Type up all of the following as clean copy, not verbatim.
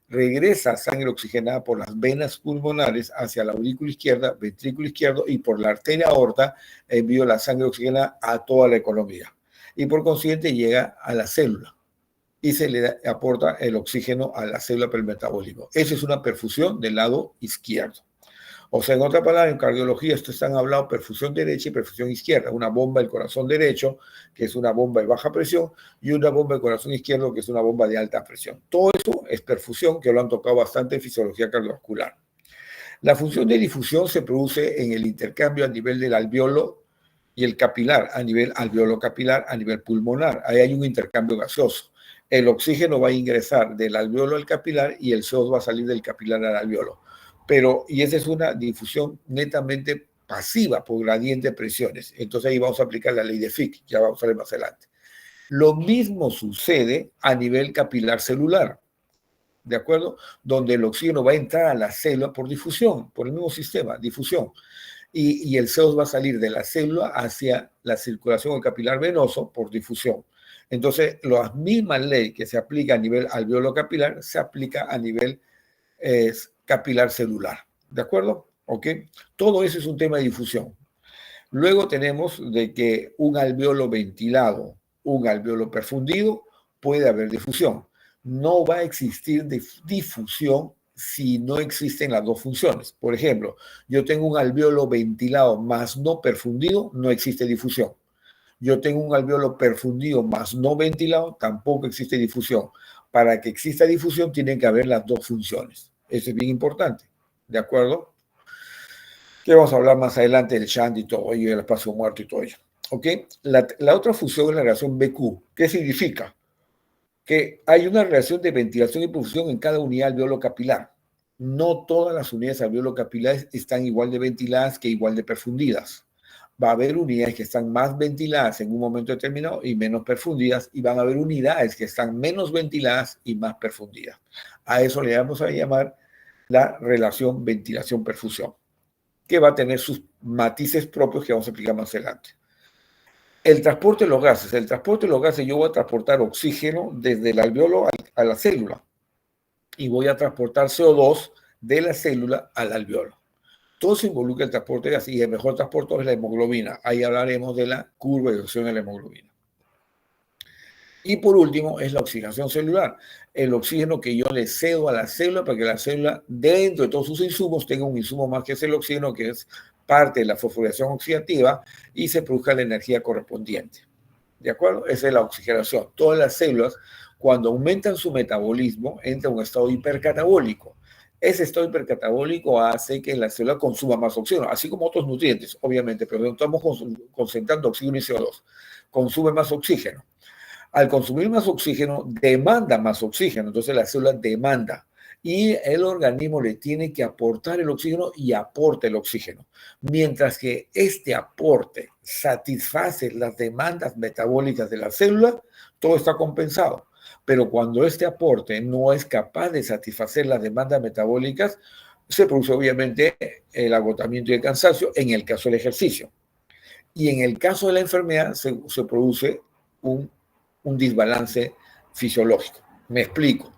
regresa sangre oxigenada por las venas pulmonares hacia la aurícula izquierda, ventrículo izquierdo y por la arteria aorta envía la sangre oxigenada a toda la economía. Y por consiguiente llega a la célula y se le aporta el oxígeno a la célula para el metabolismo. Esa es una perfusión del lado izquierdo. O sea, en otra palabra, en cardiología, esto están hablando perfusión derecha y perfusión izquierda. Una bomba del corazón derecho, que es una bomba de baja presión, y una bomba del corazón izquierdo, que es una bomba de alta presión. Todo eso es perfusión, que lo han tocado bastante en fisiología cardiovascular. La función de difusión se produce en el intercambio a nivel del alveolo y el capilar, a nivel alveolo capilar, a nivel pulmonar. Ahí hay un intercambio gaseoso. El oxígeno va a ingresar del alveolo al capilar y el CO2 va a salir del capilar al alveolo. Y esa es una difusión netamente pasiva por gradiente de presiones. Entonces ahí vamos a aplicar la ley de Fick, ya vamos a ver más adelante. Lo mismo sucede a nivel capilar celular, ¿de acuerdo? Donde el oxígeno va a entrar a la célula por difusión, por el mismo sistema, difusión. Y el CO2 va a salir de la célula hacia la circulación capilar venoso por difusión. Entonces, la misma ley que se aplica a nivel alveolo capilar se aplica a nivel capilar celular. ¿De acuerdo? ¿Ok? Todo eso es un tema de difusión. Luego tenemos de que un alveolo ventilado, un alveolo perfundido, puede haber difusión. No va a existir difusión si no existen las dos funciones. Por ejemplo, yo tengo un alveolo ventilado más no perfundido, no existe difusión. Yo tengo un alveolo perfundido más no ventilado, tampoco existe difusión. Para que exista difusión tienen que haber las dos funciones. Eso es bien importante, ¿de acuerdo? Que vamos a hablar más adelante del shunt y todo ello, del espacio muerto y todo ello. ¿Ok? La otra función es la relación BQ. ¿Qué significa? Que hay una relación de ventilación y perfusión en cada unidad alveolo capilar. No todas las unidades alveolo capilares están igual de ventiladas que igual de perfundidas. Va a haber unidades que están más ventiladas en un momento determinado y menos perfundidas, y van a haber unidades que están menos ventiladas y más perfundidas. A eso le vamos a llamar la relación ventilación-perfusión, que va a tener sus matices propios que vamos a explicar más adelante. El transporte de los gases. El transporte de los gases, yo voy a transportar oxígeno desde el alveolo a la célula y voy a transportar CO2 de la célula al alveolo. Todo se involucra en el transporte de gases y el mejor transporte es la hemoglobina. Ahí hablaremos de la curva de oxidación de la hemoglobina. Y por último es la oxidación celular. El oxígeno que yo le cedo a la célula para que la célula, dentro de todos sus insumos, tenga un insumo más que es el oxígeno, que es parte de la fosforilación oxidativa, y se produzca la energía correspondiente. ¿De acuerdo? Esa es la oxigenación. Todas las células, cuando aumentan su metabolismo, entran en un estado hipercatabólico. Ese estado hipercatabólico hace que la célula consuma más oxígeno, así como otros nutrientes, obviamente, pero no estamos concentrando oxígeno y CO2. Consume más oxígeno. Al consumir más oxígeno, demanda más oxígeno. Entonces la célula demanda. Y el organismo le tiene que aportar el oxígeno y aporta el oxígeno. Mientras que este aporte satisface las demandas metabólicas de la célula, todo está compensado. Pero cuando este aporte no es capaz de satisfacer las demandas metabólicas, se produce obviamente el agotamiento y el cansancio en el caso del ejercicio. Y en el caso de la enfermedad se produce un desbalance fisiológico. Me explico.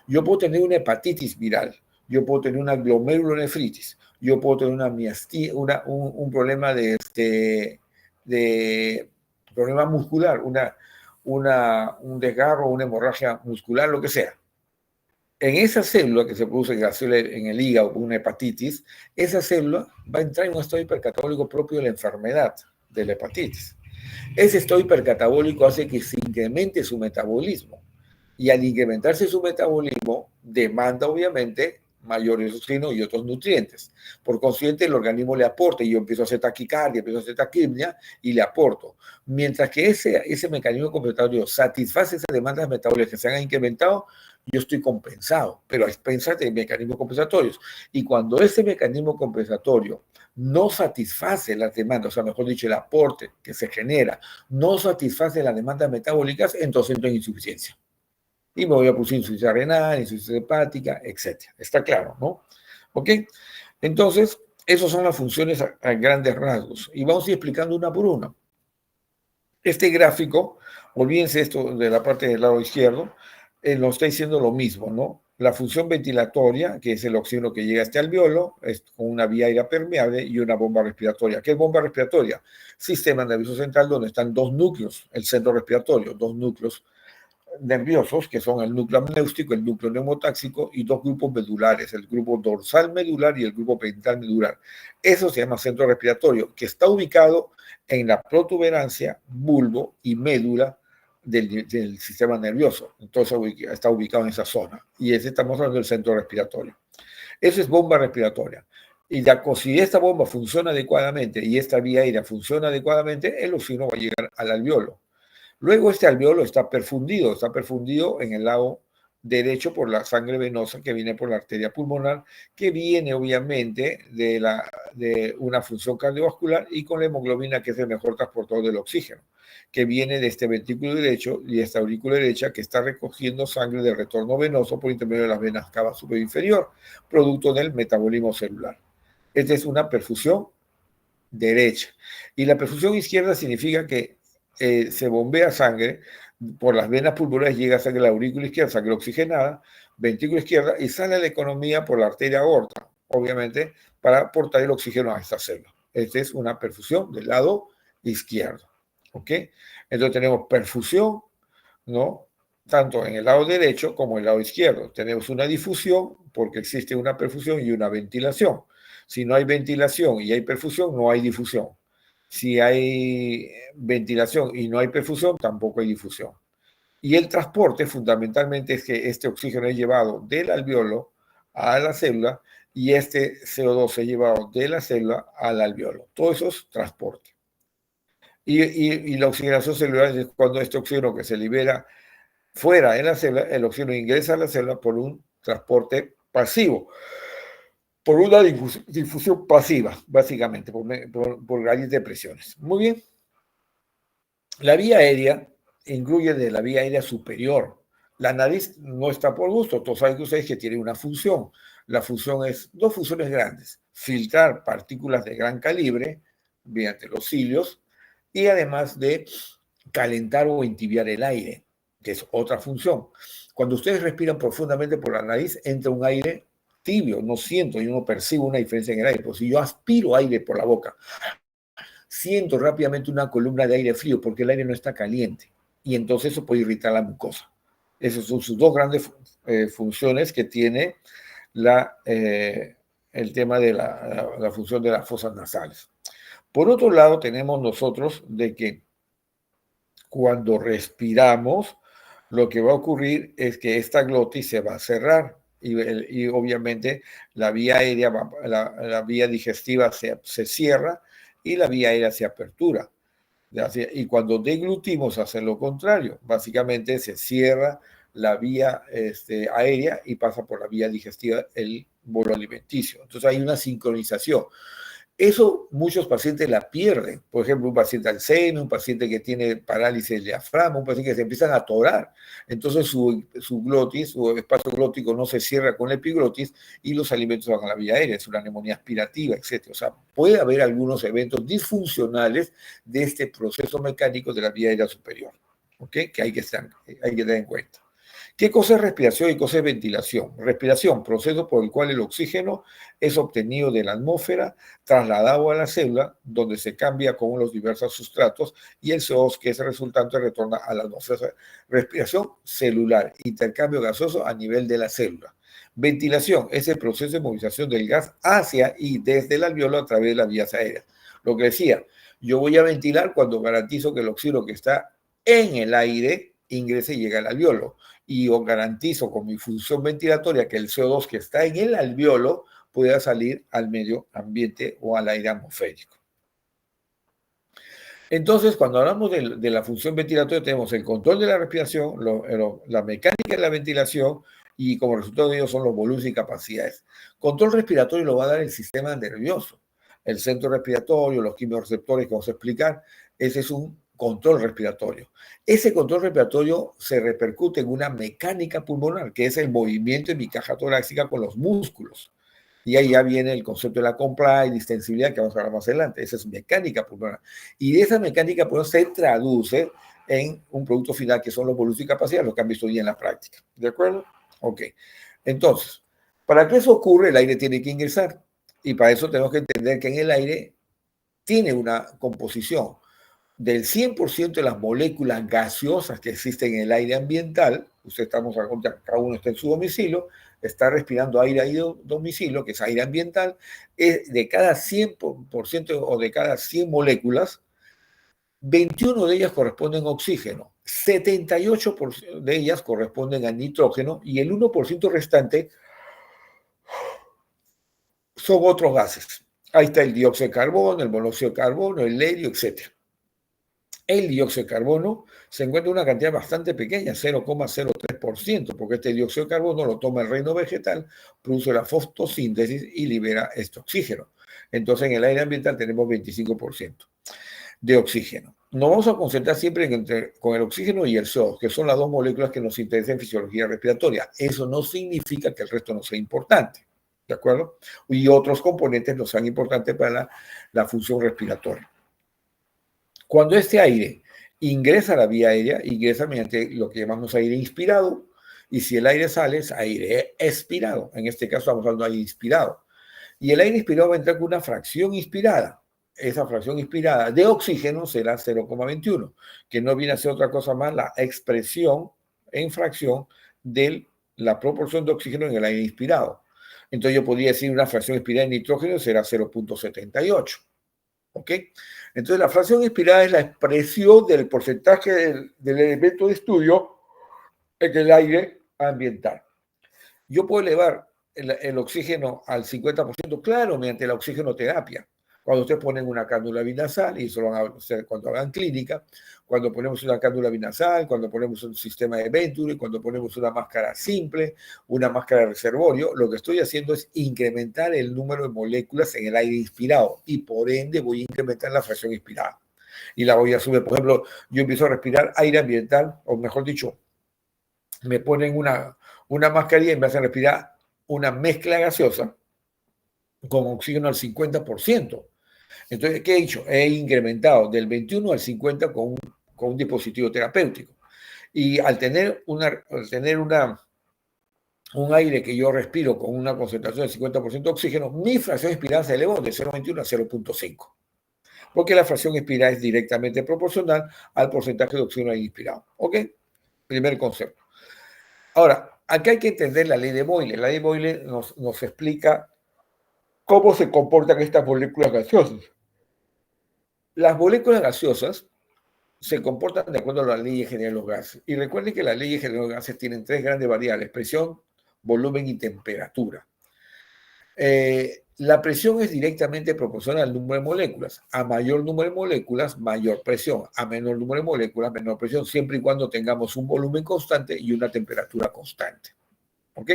Yo puedo tener una hepatitis viral, yo puedo tener una glomerulonefritis, yo puedo tener una miastía, un problema de problema muscular, un desgarro, una hemorragia muscular, lo que sea. En esa célula que se produce en el hígado, una hepatitis, esa célula va a entrar en un estado hipercatabólico propio de la enfermedad de la hepatitis. Ese estado hipercatabólico hace que se incremente su metabolismo. Y al incrementarse su metabolismo, demanda obviamente mayores oxígeno y otros nutrientes. Por consiguiente, el organismo le aporta, y yo empiezo a hacer taquicardia, empiezo a hacer taquipnia y le aporto. Mientras que ese mecanismo compensatorio satisface esas demandas metabólicas que se han incrementado, yo estoy compensado, pero a expensas de mecanismos compensatorios. Y cuando ese mecanismo compensatorio no satisface las demandas, o sea, mejor dicho, el aporte que se genera, no satisface las demandas metabólicas, entonces entro en insuficiencia. Y me voy a producir insuficiencia renal, insuficiencia hepática, etc. Está claro, ¿no? ¿Ok? Entonces, esas son las funciones a grandes rasgos. Y vamos a ir explicando una por una. Este gráfico, olvídense esto de la parte del lado izquierdo, nos está diciendo lo mismo, ¿no? la función ventilatoria, que es el oxígeno que llega a este alveolo, es con una vía aérea permeable y una bomba respiratoria. ¿Qué es bomba respiratoria? Sistema nervioso central donde están dos núcleos, el centro respiratorio, dos núcleos nerviosos, que son el núcleo amniótico, el núcleo neumotáxico y dos grupos medulares, el grupo dorsal medular y el grupo ventral medular. Eso se llama centro respiratorio, que está ubicado en la protuberancia, bulbo y médula del sistema nervioso. Entonces está ubicado en esa zona. Y ese estamos hablando del centro respiratorio. Eso es bomba respiratoria. Y si esta bomba funciona adecuadamente y esta vía aérea funciona adecuadamente, el oxígeno va a llegar al alveolo. Luego este alveolo está perfundido en el lado derecho por la sangre venosa que viene por la arteria pulmonar, que viene obviamente de una función cardiovascular y con la hemoglobina, que es el mejor transportador del oxígeno, que viene de este ventrículo derecho y esta aurícula derecha que está recogiendo sangre de retorno venoso por intermedio de las venas cava superior inferior, producto del metabolismo celular. Esta es una perfusión derecha. Y la perfusión izquierda significa que se bombea sangre por las venas pulmonares, llega sangre a la aurícula izquierda, sangre oxigenada, ventrículo izquierda, y sale a la economía por la arteria aorta, obviamente, para aportar el oxígeno a esta célula. Esta es una perfusión del lado izquierdo. ¿Ok? Entonces tenemos perfusión, ¿no? Tanto en el lado derecho como en el lado izquierdo. Tenemos una difusión porque existe una perfusión y una ventilación. Si no hay ventilación y hay perfusión, no hay difusión. Si hay ventilación y no hay perfusión, tampoco hay difusión. Y el transporte fundamentalmente es que este oxígeno es llevado del alveolo a la célula y este CO2 es llevado de la célula al alveolo. Todo eso es transporte. Y la oxigenación celular es cuando este oxígeno que se libera fuera de la célula, el oxígeno ingresa a la célula por un transporte pasivo, por una difusión pasiva, básicamente, por grandes depresiones. Muy bien. La vía aérea incluye de la vía aérea superior. La nariz no está por gusto. Todos saben que ustedes que tiene una función. La función es dos funciones grandes. Filtrar partículas de gran calibre mediante los cilios y además de calentar o entibiar el aire, que es otra función. Cuando ustedes respiran profundamente por la nariz, entra un aire tibio, no siento, yo no percibo una diferencia en el aire. Pues si yo aspiro aire por la boca, siento rápidamente una columna de aire frío porque el aire no está caliente y entonces eso puede irritar la mucosa. Esas son sus dos grandes funciones que tiene el tema de la función de las fosas nasales. Por otro lado, tenemos nosotros de que cuando respiramos, lo que va a ocurrir es que esta glotis se va a cerrar y obviamente la vía aérea, la vía digestiva se cierra y la vía aérea se apertura. Y cuando deglutimos hace lo contrario. Básicamente se cierra la vía aérea y pasa por la vía digestiva el bolo alimenticio. Entonces hay una sincronización. Eso muchos pacientes la pierden. Por ejemplo, un paciente Alzheimer, un paciente que tiene parálisis del diafragma, un paciente que se empiezan a atorar. Entonces su glotis, su espacio glótico no se cierra con la epiglotis y los alimentos van a la vía aérea. Es una neumonía aspirativa, etc. O sea, puede haber algunos eventos disfuncionales de este proceso mecánico de la vía aérea superior, ¿ok? Que hay que tener en cuenta. ¿Qué cosa es respiración y cosa es ventilación? Respiración, proceso por el cual el oxígeno es obtenido de la atmósfera, trasladado a la célula, donde se cambia con los diversos sustratos, y el CO2, que es el resultante, retorna a la atmósfera. Respiración celular, intercambio gaseoso a nivel de la célula. Ventilación es el proceso de movilización del gas hacia y desde el alveolo a través de las vías aéreas. Lo que decía, yo voy a ventilar cuando garantizo que el oxígeno que está en el aire ingrese y llegue al alveolo. Y yo garantizo con mi función ventilatoria que el CO2 que está en el alveolo pueda salir al medio ambiente o al aire atmosférico. Entonces, cuando hablamos de la función ventilatoria, tenemos el control de la respiración, la mecánica de la ventilación y como resultado de ello son los volúmenes y capacidades. Control respiratorio lo va a dar el sistema nervioso, el centro respiratorio, los quimiorreceptores que vamos a explicar. Ese es un control respiratorio. Ese control respiratorio se repercute en una mecánica pulmonar, que es el movimiento de mi caja torácica con los músculos. Y ahí ya viene el concepto de la compra y distensibilidad que vamos a hablar más adelante. Esa es mecánica pulmonar. Y de esa mecánica pulmonar se traduce en un producto final que son los volúmenes y capacidades, lo que han visto hoy en la práctica. ¿De acuerdo? Ok. Entonces, para que eso ocurra, el aire tiene que ingresar. Y para eso tenemos que entender que en el aire tiene una composición del 100% de las moléculas gaseosas que existen en el aire ambiental. Usted estamos, cada uno está en su domicilio, está respirando aire ahí de domicilio, que es aire ambiental. De cada 100% o de cada 100 moléculas, 21 de ellas corresponden a oxígeno, 78% de ellas corresponden a nitrógeno y el 1% restante son otros gases. Ahí está el dióxido de carbono, el monóxido de carbono, el helio, etc. El dióxido de carbono se encuentra en una cantidad bastante pequeña, 0,03%, porque este dióxido de carbono lo toma el reino vegetal, produce la fotosíntesis y libera este oxígeno. Entonces en el aire ambiental tenemos 25% de oxígeno. Nos vamos a concentrar siempre con el oxígeno y el CO2, que son las dos moléculas que nos interesan en fisiología respiratoria. Eso no significa que el resto no sea importante, ¿de acuerdo? Y otros componentes no sean importantes para la función respiratoria. Cuando este aire ingresa a la vía aérea, ingresa mediante lo que llamamos aire inspirado, y si el aire sale, es aire expirado. En este caso estamos hablando de aire inspirado. Y el aire inspirado va a entrar con una fracción inspirada. Esa fracción inspirada de oxígeno será 0,21, que no viene a ser otra cosa más la expresión en fracción de la proporción de oxígeno en el aire inspirado. Entonces yo podría decir una fracción inspirada de nitrógeno será 0,78. ¿Ok? Entonces la fracción inspirada es la expresión del porcentaje del elemento de estudio en el aire ambiental. Yo puedo elevar el oxígeno al 50%, claro, mediante la oxigenoterapia. Cuando ustedes ponen una cánula binasal, y eso lo van a hacer cuando hagan clínica, cuando ponemos una cánula binasal, cuando ponemos un sistema de Venturi, cuando ponemos una máscara simple, una máscara de reservorio, lo que estoy haciendo es incrementar el número de moléculas en el aire inspirado y por ende voy a incrementar la fracción inspirada. Y la voy a subir. Por ejemplo, yo empiezo a respirar aire ambiental, o mejor dicho, me ponen una mascarilla y me hacen respirar una mezcla gaseosa con oxígeno al 50%. Entonces, ¿qué he hecho? He incrementado del 21 al 50 con un dispositivo terapéutico. Y al tener un aire que yo respiro con una concentración del 50% de oxígeno, mi fracción inspirada se elevó de 0,21 a 0,5. Porque la fracción inspirada es directamente proporcional al porcentaje de oxígeno inspirado. ¿Ok? Primer concepto. Ahora, aquí hay que entender la ley de Boyle. La ley de Boyle nos explica cómo se comportan estas moléculas gaseosas. Las moléculas gaseosas se comportan de acuerdo a la ley general de los gases. Y recuerden que las leyes generales de los gases tienen tres grandes variables: presión, volumen y temperatura. La presión es directamente proporcional al número de moléculas. A mayor número de moléculas, mayor presión. A menor número de moléculas, menor presión, siempre y cuando tengamos un volumen constante y una temperatura constante. ¿Ok?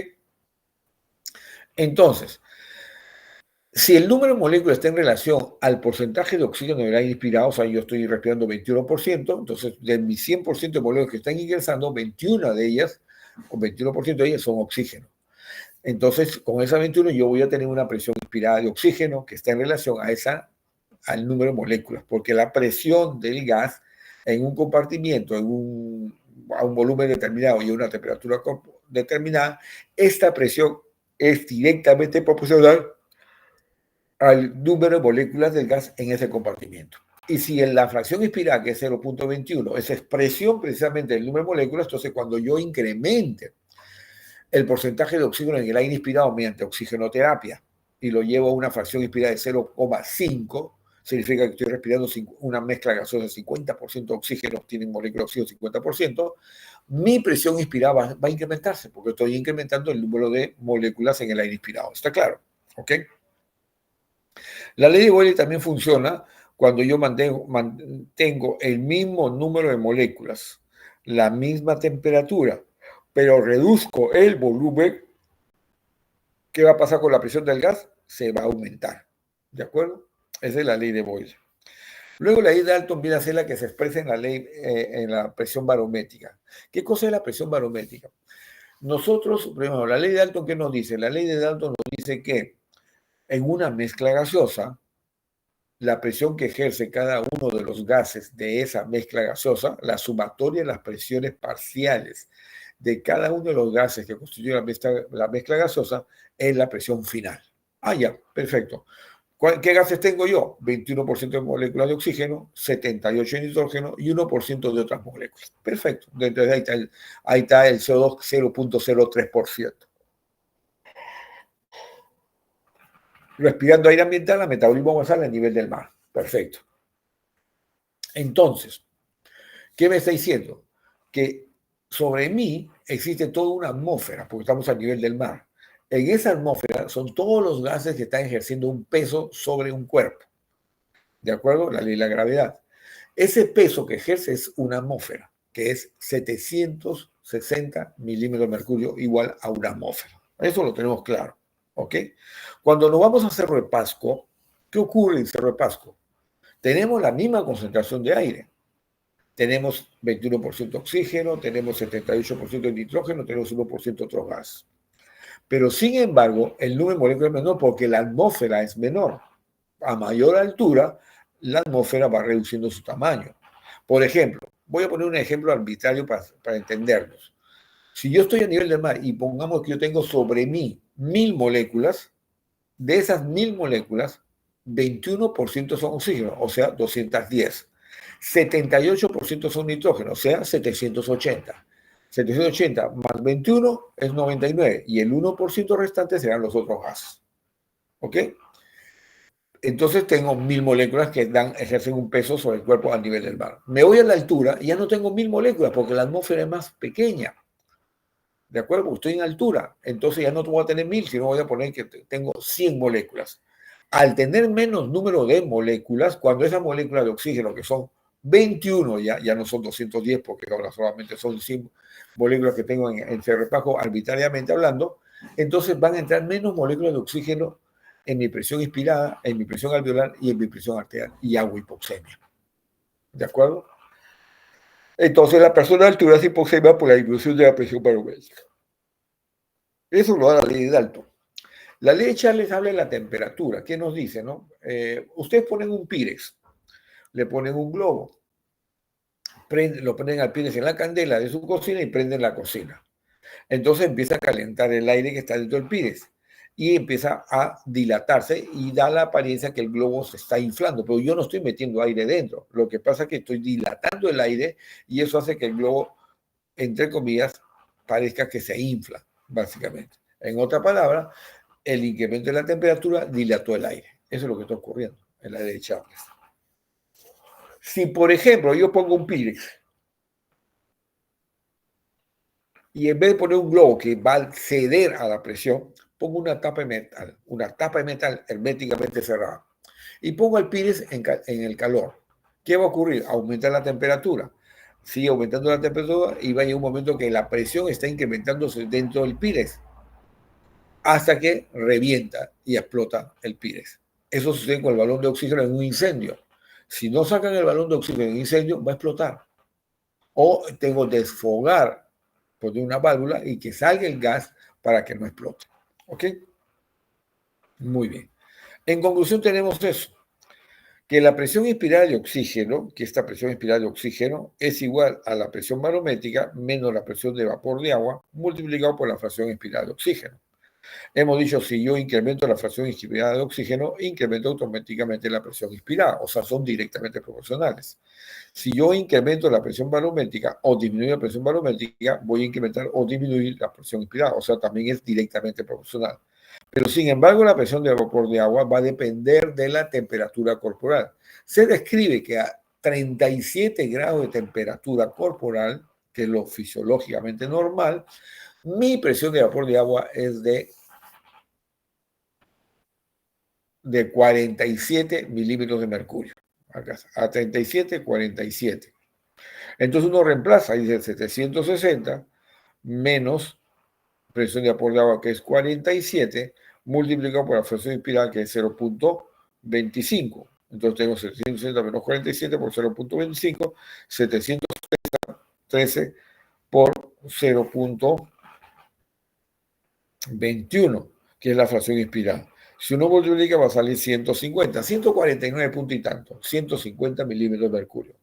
Entonces, si el número de moléculas está en relación al porcentaje de oxígeno del aire inspirado, o sea, yo estoy respirando 21%, entonces de mis 100% de moléculas que están ingresando, 21 de ellas, o 21% de ellas son oxígeno. Entonces, con esa 21 yo voy a tener una presión inspirada de oxígeno que está en relación al número de moléculas, porque la presión del gas en un compartimiento, a un volumen determinado y a una temperatura determinada, esta presión es directamente proporcional al número de moléculas del gas en ese compartimiento. Y si en la fracción inspirada, que es 0,21, es expresión precisamente del número de moléculas, entonces cuando yo incremente el porcentaje de oxígeno en el aire inspirado mediante oxigenoterapia y lo llevo a una fracción inspirada de 0,5, significa que estoy respirando una mezcla gaseosa de 50% oxígeno, tienen moléculas de oxígeno 50%, mi presión inspirada va a incrementarse porque estoy incrementando el número de moléculas en el aire inspirado. ¿Está claro? ¿Ok? La ley de Boyle también funciona cuando yo mantengo el mismo número de moléculas, la misma temperatura, pero reduzco el volumen. ¿Qué va a pasar con la presión del gas? Se va a aumentar. ¿De acuerdo? Esa es la ley de Boyle. Luego la ley de Dalton viene a ser la que se expresa en la ley, en la presión barométrica. ¿Qué cosa es la presión barométrica? Nosotros, primero, la ley de Dalton, ¿qué nos dice? La ley de Dalton nos dice que en una mezcla gaseosa, la presión que ejerce cada uno de los gases de esa mezcla gaseosa, la sumatoria de las presiones parciales de cada uno de los gases que constituyen la mezcla gaseosa en la presión final. Ah, ya, perfecto. ¿Qué gases tengo yo? 21% de moléculas de oxígeno, 78% de nitrógeno y 1% de otras moléculas. Perfecto. Entonces ahí está el CO2, 0.03%. Respirando aire ambiental, el metabolismo basal a nivel del mar. Perfecto. Entonces, ¿qué me está diciendo? Que sobre mí existe toda una atmósfera, porque estamos a nivel del mar. En esa atmósfera son todos los gases que están ejerciendo un peso sobre un cuerpo. ¿De acuerdo? La ley de la gravedad. Ese peso que ejerce es una atmósfera, que es 760 milímetros de mercurio, igual a una atmósfera. Eso lo tenemos claro. ¿Ok? Cuando nos vamos a Cerro de Pasco, ¿qué ocurre en Cerro de Pasco? Tenemos la misma concentración de aire. Tenemos 21% oxígeno, tenemos 78% de nitrógeno, tenemos 1% otro gas. Pero sin embargo, el número de moléculas es menor porque la atmósfera es menor. A mayor altura, la atmósfera va reduciendo su tamaño. Por ejemplo, voy a poner un ejemplo arbitrario para entendernos. Si yo estoy a nivel del mar y pongamos que yo tengo sobre mí 1000 moléculas, de esas 1000 moléculas, 21% son oxígeno, o sea, 210. 78% son nitrógeno, o sea, 780. 780 más 21 es 99 y el 1% restante serán los otros gases. ¿Ok? Entonces tengo 1000 moléculas que ejercen un peso sobre el cuerpo a nivel del mar. Me voy a la altura y ya no tengo 1000 moléculas porque la atmósfera es más pequeña. ¿De acuerdo? Estoy en altura. Entonces ya no voy a tener 1000, sino voy a poner que tengo 100 moléculas. Al tener menos número de moléculas, cuando esas moléculas de oxígeno, que son 21, ya no son 210, porque ahora solamente son 100 moléculas que tengo en Cerro de Pasco, arbitrariamente hablando, entonces van a entrar menos moléculas de oxígeno en mi presión inspirada, en mi presión alveolar y en mi presión arterial, y hago hipoxemia. ¿De acuerdo? Entonces la persona de altura hace hipoxemia por la disminución de la presión barométrica. Eso lo da la ley de Dalton. La ley de Charles habla de la temperatura. ¿Qué nos dice? No? Ustedes ponen un Pyrex, le ponen un globo, lo ponen al Pyrex en la candela de su cocina y prenden la cocina. Entonces empieza a calentar el aire que está dentro del Pyrex y empieza a dilatarse y da la apariencia que el globo se está inflando, pero yo no estoy metiendo aire dentro. Lo que pasa es que estoy dilatando el aire y eso hace que el globo, entre comillas, parezca que se infla, básicamente. En otra palabra, el incremento de la temperatura dilató el aire. Eso es lo que está ocurriendo en la ley de Charles. Si, por ejemplo, yo pongo un Pyrex y en vez de poner un globo que va a ceder a la presión, pongo una tapa de metal herméticamente cerrada. Y pongo el Pyrex en el calor. ¿Qué va a ocurrir? Aumenta la temperatura. Sigue aumentando la temperatura y va a llegar un momento que la presión está incrementándose dentro del Pyrex hasta que revienta y explota el Pyrex. Eso sucede con el balón de oxígeno en un incendio. Si no sacan el balón de oxígeno en un incendio, va a explotar. O tengo que desfogar, poner una válvula y que salga el gas para que no explote. ¿Ok? Muy bien. En conclusión tenemos eso, que la presión inspirada de oxígeno, que esta presión inspirada de oxígeno es igual a la presión barométrica menos la presión de vapor de agua multiplicado por la fracción inspirada de oxígeno. Hemos dicho, si yo incremento la fracción inspirada de oxígeno, incremento automáticamente la presión inspirada, o sea, son directamente proporcionales. Si yo incremento la presión barométrica o disminuyo la presión barométrica, voy a incrementar o disminuir la presión inspirada, o sea, también es directamente proporcional. Pero sin embargo, la presión de vapor de agua va a depender de la temperatura corporal. Se describe que a 37 grados de temperatura corporal, que es lo fisiológicamente normal, mi presión de vapor de agua es de 47 milímetros de mercurio. Acá, a 37, 47. Entonces uno reemplaza, dice 760 menos presión de vapor de agua, que es 47, multiplicado por la presión inspirada, que es 0.25. Entonces tengo 760 menos 47 por 0.25, 713 por 0.21, que es la fracción inspirada. Si uno multiplica va a salir 150, 149 puntos y tanto, 150 milímetros de mercurio.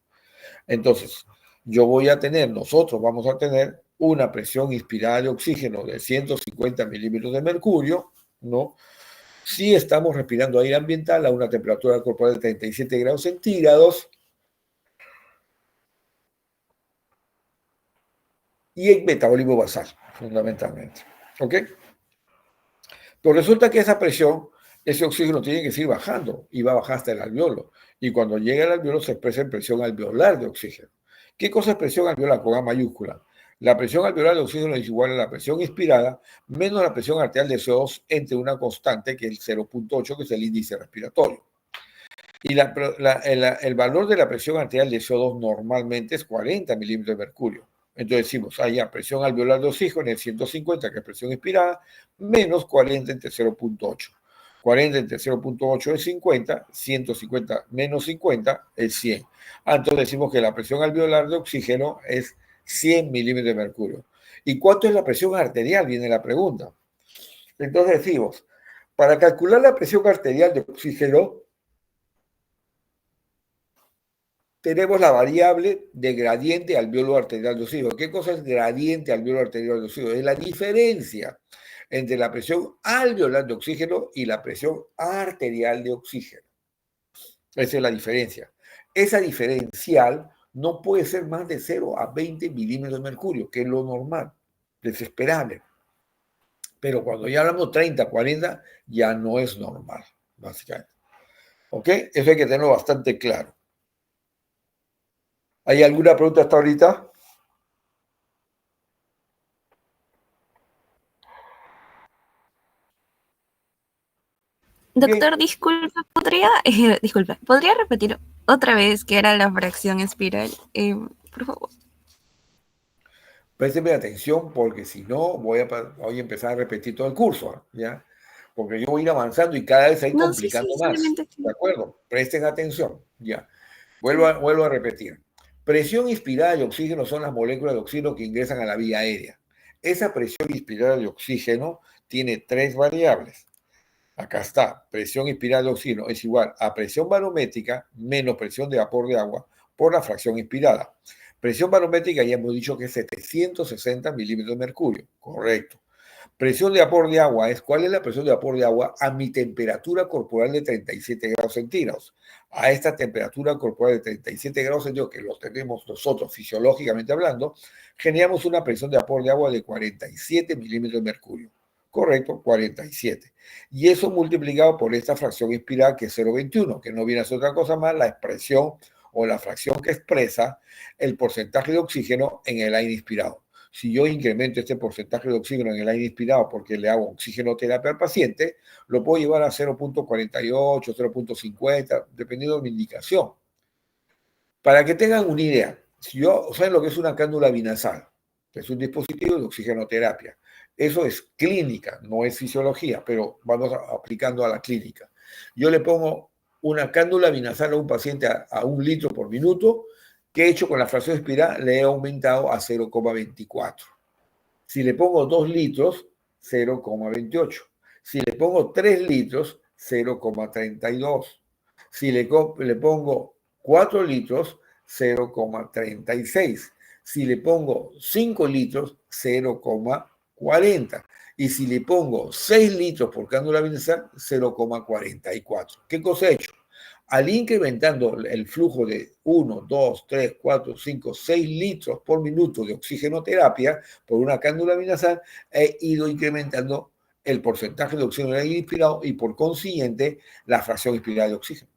Entonces, nosotros vamos a tener una presión inspirada de oxígeno de 150 milímetros de mercurio, ¿no? Si estamos respirando aire ambiental a una temperatura corporal de 37 grados centígrados y en metabolismo basal, fundamentalmente. ¿Ok? Pero resulta que esa presión, ese oxígeno tiene que seguir bajando y va a bajar hasta el alveolo. Y cuando llega al alveolo se expresa en presión alveolar de oxígeno. ¿Qué cosa es presión alveolar con A mayúscula? La presión alveolar de oxígeno es igual a la presión inspirada menos la presión arterial de CO2 entre una constante que es el 0,8, que es el índice respiratorio. Y el valor de la presión arterial de CO2 normalmente es 40 milímetros de mercurio. Entonces decimos, allá presión alveolar de oxígeno es 150, que es presión inspirada, menos 40 entre 0,8. 40 entre 0,8 es 50, 150 menos 50 es 100. Entonces decimos que la presión alveolar de oxígeno es 100 milímetros de mercurio. ¿Y cuánto es la presión arterial? Viene la pregunta. Entonces decimos, para calcular la presión arterial de oxígeno, tenemos la variable de gradiente alveolo arterial de oxígeno. ¿Qué cosa es gradiente alveolo arterial de oxígeno? Es la diferencia entre la presión alveolar de oxígeno y la presión arterial de oxígeno. Esa es la diferencia. Esa diferencial no puede ser más de 0 a 20 milímetros de mercurio, que es lo normal, desesperable. Pero cuando ya hablamos 30, 40, ya no es normal, básicamente. ¿Ok? Eso hay que tenerlo bastante claro. ¿Hay alguna pregunta hasta ahorita? Bien. Doctor, disculpa, ¿podría repetir otra vez qué era la fracción espiral? Por favor. Présteme atención porque si no voy a empezar a repetir todo el curso, ¿ya? Porque yo voy a ir avanzando y cada vez a ir No, sí, sí, complicando más, solamente ¿de sí. acuerdo? Presten atención, ¿ya? Sí. Vuelvo a repetir. Presión inspirada de oxígeno son las moléculas de oxígeno que ingresan a la vía aérea. Esa presión inspirada de oxígeno tiene tres variables. Acá está, presión inspirada de oxígeno es igual a presión barométrica menos presión de vapor de agua por la fracción inspirada. Presión barométrica ya hemos dicho que es 760 milímetros de mercurio, correcto. Presión de vapor de agua es cuál es la presión de vapor de agua a mi temperatura corporal de 37 grados centígrados. A esta temperatura corporal de 37 grados centígrados, que lo tenemos nosotros fisiológicamente hablando, generamos una presión de vapor de agua de 47 milímetros de mercurio. Correcto, 47. Y eso multiplicado por esta fracción inspirada que es 0,21, que no viene a ser otra cosa más la expresión o la fracción que expresa el porcentaje de oxígeno en el aire inspirado. Si yo incremento este porcentaje de oxígeno en el aire inspirado porque le hago oxigenoterapia al paciente, lo puedo llevar a 0,48, 0,50, dependiendo de mi indicación. Para que tengan una idea, si yo, ¿saben lo que es una cánula binasal? Es un dispositivo de oxigenoterapia. Eso es clínica, no es fisiología, pero vamos aplicando a la clínica. Yo le pongo una cánula binasal a un paciente a 1 litro por minuto, que he hecho con la fracción inspirada, le he aumentado a 0,24. Si le pongo 2 litros, 0,28. Si le pongo 3 litros, 0,32. Si le pongo 4 litros, 0,36. Si le pongo 5 litros, 0,40. Y si le pongo 6 litros por cánula binasal, 0,44. ¿Qué cosa he hecho? Al incrementando el flujo de 1, 2, 3, 4, 5, 6 litros por minuto de oxigenoterapia por una cánula binasal, he ido incrementando el porcentaje de oxígeno inspirado y por consiguiente la fracción inspirada de oxígeno.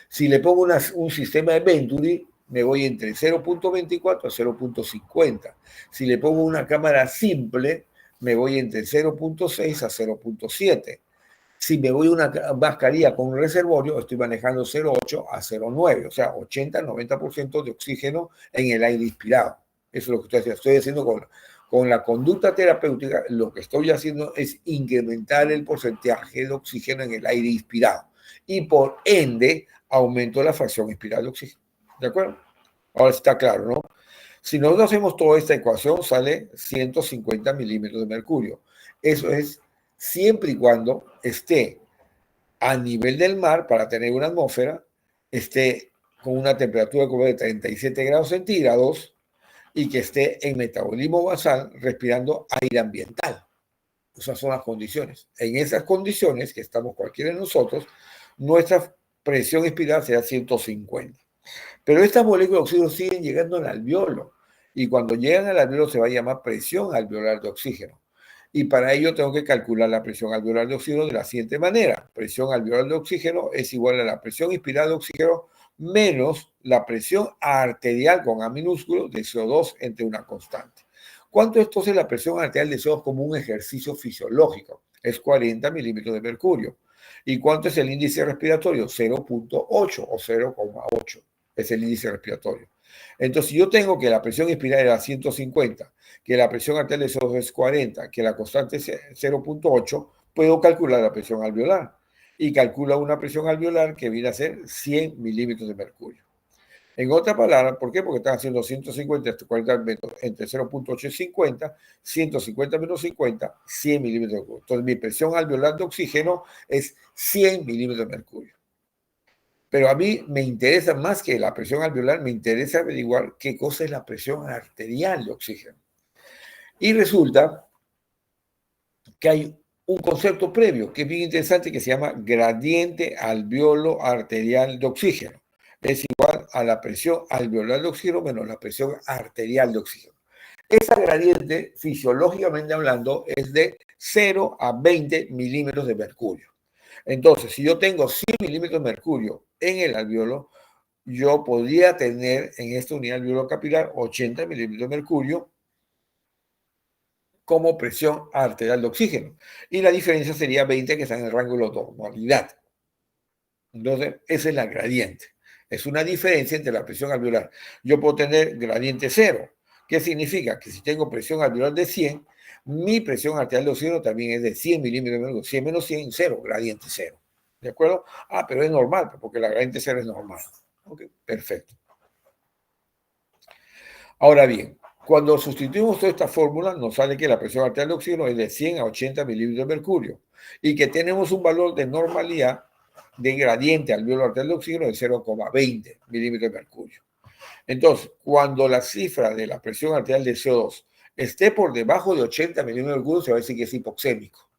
Si le pongo un sistema de Venturi, me voy entre 0,24 a 0,50. Si le pongo una cámara simple, me voy entre 0,6 a 0,7. Si me voy a una mascarilla con un reservorio, estoy manejando 0,8 a 0,9, o sea, 80-90% de oxígeno en el aire inspirado. Eso es lo que estoy haciendo con la conducta terapéutica. Lo que estoy haciendo es incrementar el porcentaje de oxígeno en el aire inspirado. Y por ende, aumento la fracción inspirada de oxígeno. ¿De acuerdo? Ahora está claro, ¿no? Si nosotros hacemos toda esta ecuación, sale 150 milímetros de mercurio. Eso es siempre y cuando esté a nivel del mar para tener una atmósfera, esté con una temperatura como de 37 grados centígrados y que esté en metabolismo basal respirando aire ambiental. Esas son las condiciones. En esas condiciones que estamos cualquiera de nosotros, nuestra presión inspirada será 150. Pero estas moléculas de oxígeno siguen llegando al alveolo y cuando llegan al alveolo se va a llamar presión alveolar de oxígeno. Y para ello tengo que calcular la presión alveolar de oxígeno de la siguiente manera. Presión alveolar de oxígeno es igual a la presión inspirada de oxígeno menos la presión arterial con A minúsculo de CO2 entre una constante. ¿Cuánto es entonces la presión arterial de CO2 como un ejercicio fisiológico? Es 40 milímetros de mercurio. ¿Y cuánto es el índice respiratorio? 0.8 o 0,8 es el índice respiratorio. Entonces, si yo tengo que la presión inspirada era 150, que la presión arterial de CO2 es 40, que la constante es 0.8, puedo calcular la presión alveolar. Y calcula una presión alveolar que viene a ser 100 milímetros de mercurio. En otras palabras, ¿por qué? Porque están haciendo 150 hasta 40 metros, entre 0.8 y 50, 150 menos 50, 100 milímetros de mercurio. Entonces, mi presión alveolar de oxígeno es 100 milímetros de mercurio. Pero a mí me interesa más que la presión alveolar, me interesa averiguar qué cosa es la presión arterial de oxígeno. Y resulta que hay un concepto previo que es bien interesante que se llama gradiente alveolo arterial de oxígeno. Es igual a la presión alveolar de oxígeno menos la presión arterial de oxígeno. Esa gradiente, fisiológicamente hablando, es de 0 a 20 milímetros de mercurio. Entonces, si yo tengo 100 milímetros de mercurio en el alveolo, yo podría tener en esta unidad alveolo capilar 80 milímetros de mercurio como presión arterial de oxígeno. Y la diferencia sería 20, que está en el rango de la normalidad. Entonces, esa es la gradiente. Es una diferencia entre la presión alveolar. Yo puedo tener gradiente cero. ¿Qué significa? Que si tengo presión alveolar de 100, mi presión arterial de oxígeno también es de 100 milímetros de mercurio. 100 menos 100, 0, gradiente cero. ¿De acuerdo? Ah, pero es normal, porque la gradiente cero es normal. Ok, perfecto. Ahora bien, cuando sustituimos toda esta fórmula, nos sale que la presión arterial de oxígeno es de 100 a 80 milímetros de mercurio y que tenemos un valor de normalidad de gradiente alveolo arterial de oxígeno de 0,20 milímetros de mercurio. Entonces, cuando la cifra de la presión arterial de CO2 esté por debajo de 80 milímetros de mercurio, se va a decir que es hipoxémico.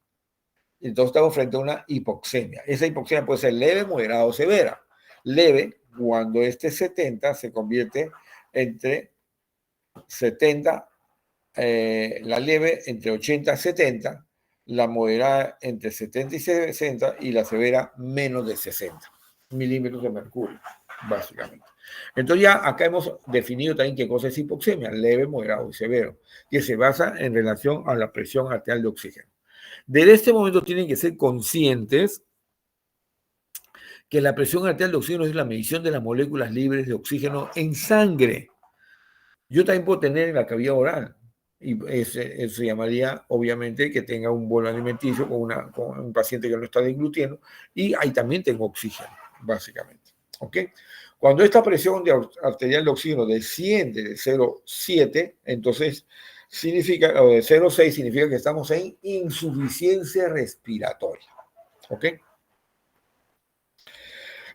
Entonces estamos frente a una hipoxemia. Esa hipoxemia puede ser leve, moderada o severa. Leve, cuando este 70 se convierte entre 70, la leve entre 80 y 70, la moderada entre 70 y 60 y la severa menos de 60 milímetros de mercurio, básicamente. Entonces ya acá hemos definido también qué cosa es hipoxemia, leve, moderado y severo, que se basa en relación a la presión arterial de oxígeno. Desde este momento tienen que ser conscientes que la presión arterial de oxígeno es la medición de las moléculas libres de oxígeno en sangre. Yo también puedo tener en la cavidad oral, y eso se llamaría, obviamente, que tenga un bolo alimenticio con un paciente que no está deglutiendo, y ahí también tengo oxígeno, básicamente. ¿Ok? Cuando esta presión arterial de oxígeno desciende de 0,7, entonces significa, o de 0,6 significa que estamos en insuficiencia respiratoria. ¿Ok?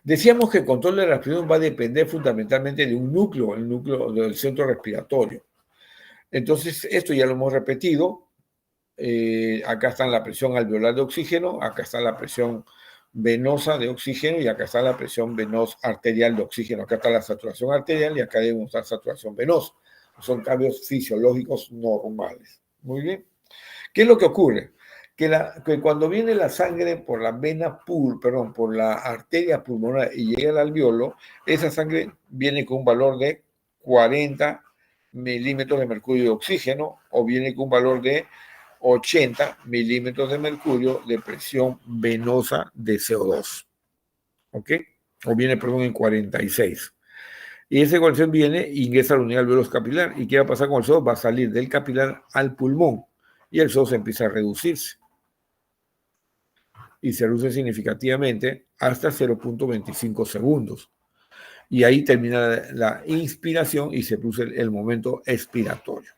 Decíamos que el control de la respiración va a depender fundamentalmente de un núcleo, el núcleo del centro respiratorio. Entonces, esto ya lo hemos repetido. Acá está la presión alveolar de oxígeno, acá está la presión venosa de oxígeno y acá está la presión venosa arterial de oxígeno. Acá está la saturación arterial y acá debemos estar saturación venosa. Son cambios fisiológicos normales. Muy bien. ¿Qué es lo que ocurre? Que cuando viene la sangre por la por la arteria pulmonar y llega al alveolo, esa sangre viene con un valor de 40 milímetros de mercurio de oxígeno o viene con un valor de 80 milímetros de mercurio de presión venosa de CO2. ¿Ok? O viene, perdón, en 46. Y ese colección viene e ingresa a la unidad alveolar capilar. ¿Y qué va a pasar con el CO2? Va a salir del capilar al pulmón y el CO2 empieza a reducirse. Y se reduce significativamente hasta 0.25 segundos. Y ahí termina la inspiración y se produce el momento expiratorio.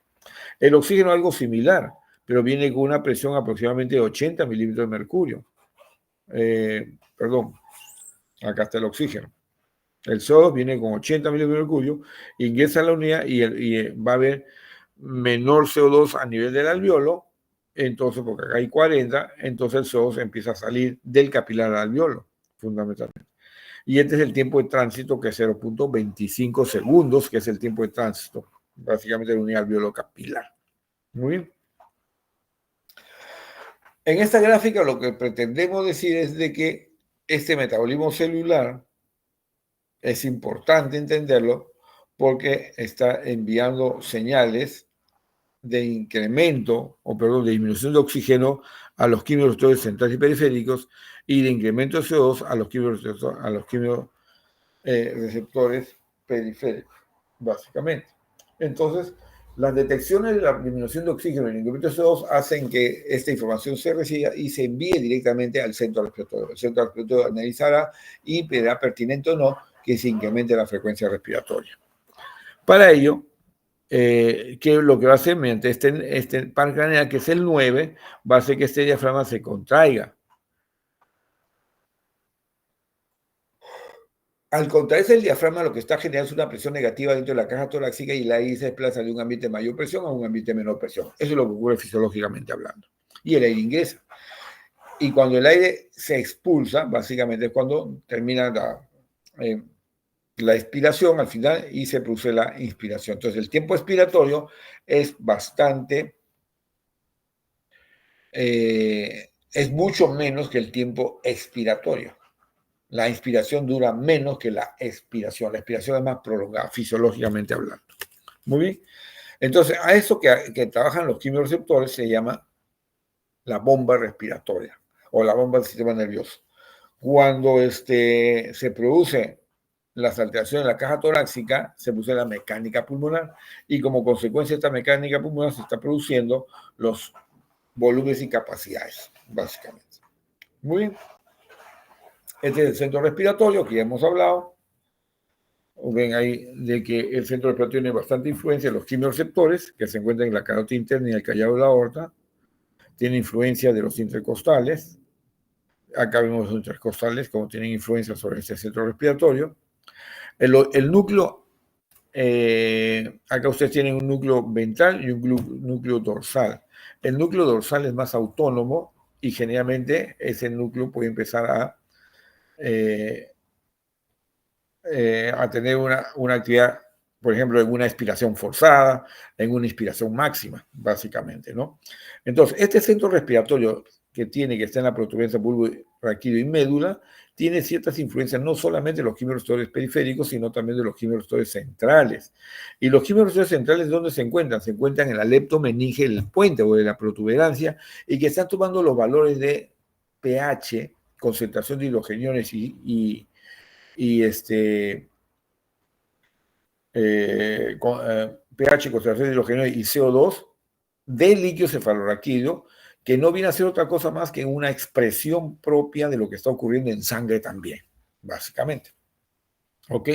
El oxígeno es algo similar, pero viene con una presión aproximadamente de 80 milímetros de mercurio. Perdón, acá está el oxígeno. El CO2 viene con 80 milimercurio, ingresa a la unidad y va a haber menor CO2 a nivel del alveolo, entonces, porque acá hay 40, entonces el CO2 empieza a salir del capilar al alveolo, fundamentalmente. Y este es el tiempo de tránsito, que es 0.25 segundos, que es el tiempo de tránsito, básicamente de la unidad alveolo capilar. Muy bien. En esta gráfica lo que pretendemos decir es de que este metabolismo celular es importante entenderlo porque está enviando señales de incremento, o perdón, de disminución de oxígeno a los quimiorreceptores centrales y periféricos y de incremento de CO2 a los quimiorreceptores periféricos, básicamente. Entonces, las detecciones de la disminución de oxígeno y el incremento de CO2 hacen que esta información se reciba y se envíe directamente al centro respiratorio. El centro respiratorio analizará y verá pertinente o no que se incremente la frecuencia respiratoria. Para ello, ¿qué es lo que va a hacer? Mediante este par craneal, que es el 9, va a hacer que este diafragma se contraiga. Al contraerse el diafragma, lo que está generando es una presión negativa dentro de la caja torácica y el aire se desplaza de un ambiente de mayor presión a un ambiente de menor presión. Eso es lo que ocurre fisiológicamente hablando. Y el aire ingresa. Y cuando el aire se expulsa, básicamente es cuando termina la expiración al final y se produce la inspiración. Entonces, el tiempo expiratorio es bastante, es mucho menos que el tiempo expiratorio. La inspiración dura menos que la expiración. La expiración es más prolongada, fisiológicamente hablando. Muy bien. Entonces, a eso que trabajan los quimiorreceptores se llama la bomba respiratoria o la bomba del sistema nervioso. Cuando se produce las alteraciones en la caja torácica, se produce la mecánica pulmonar y como consecuencia de esta mecánica pulmonar se está produciendo los volúmenes y capacidades, básicamente. Muy bien. Este es el centro respiratorio que ya hemos hablado. Ven ahí de que el centro respiratorio tiene bastante influencia en los quimiorreceptores que se encuentran en la carótida interna y el callado de la aorta. Tiene influencia de los intercostales. Acá vemos los intercostales como tienen influencia sobre este centro respiratorio. El núcleo, acá ustedes tienen un núcleo ventral y un núcleo dorsal. El núcleo dorsal es más autónomo y generalmente ese núcleo puede empezar a tener una actividad, por ejemplo, en una expiración forzada, en una inspiración máxima, básicamente, ¿no? Entonces, este centro respiratorio que está en la protuberancia bulbo-raquídeo y médula, tiene ciertas influencias no solamente de los quimiorreceptores periféricos, sino también de los quimiorreceptores centrales. Y los quimiorreceptores centrales, ¿dónde se encuentran? Se encuentran en la leptomeninge, el puente o de la protuberancia, y que están tomando los valores de pH, concentración de hidrogeniones pH, concentración de hidrógeno y CO2 del líquido cefalorraquídeo, que no viene a ser otra cosa más que una expresión propia de lo que está ocurriendo en sangre también, básicamente. ¿Ok?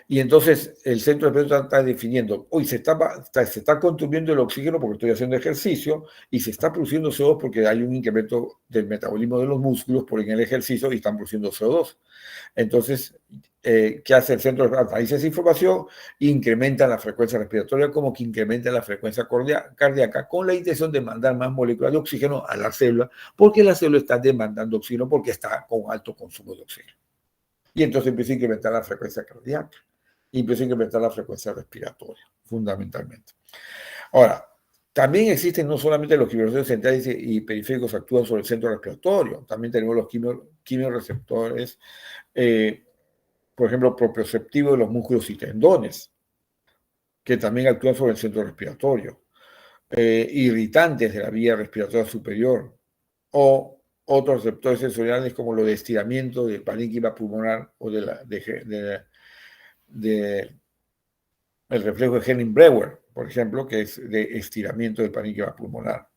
Y entonces el centro de peso está definiendo, hoy se está consumiendo el oxígeno porque estoy haciendo ejercicio y se está produciendo CO2 porque hay un incremento del metabolismo de los músculos por en el ejercicio y están produciendo CO2. Entonces, ¿qué hace el centro? Analiza esa información, incrementa la frecuencia respiratoria como que incrementa la frecuencia cardíaca con la intención de mandar más moléculas de oxígeno a la célula porque la célula está demandando oxígeno porque está con alto consumo de oxígeno. Y entonces empieza a incrementar la frecuencia cardíaca y empieza a incrementar la frecuencia respiratoria, fundamentalmente. Ahora, también existen no solamente los quimiorreceptores centrales y periféricos actúan sobre el centro respiratorio, también tenemos los quimiorreceptores, por ejemplo, propioceptivos de los músculos y tendones, que también actúan sobre el centro respiratorio, irritantes de la vía respiratoria superior, o otros receptores sensoriales como lo de estiramiento del parénquima pulmonar o el reflejo de Henning-Brewer, por ejemplo, que es de estiramiento del parénquima pulmonar.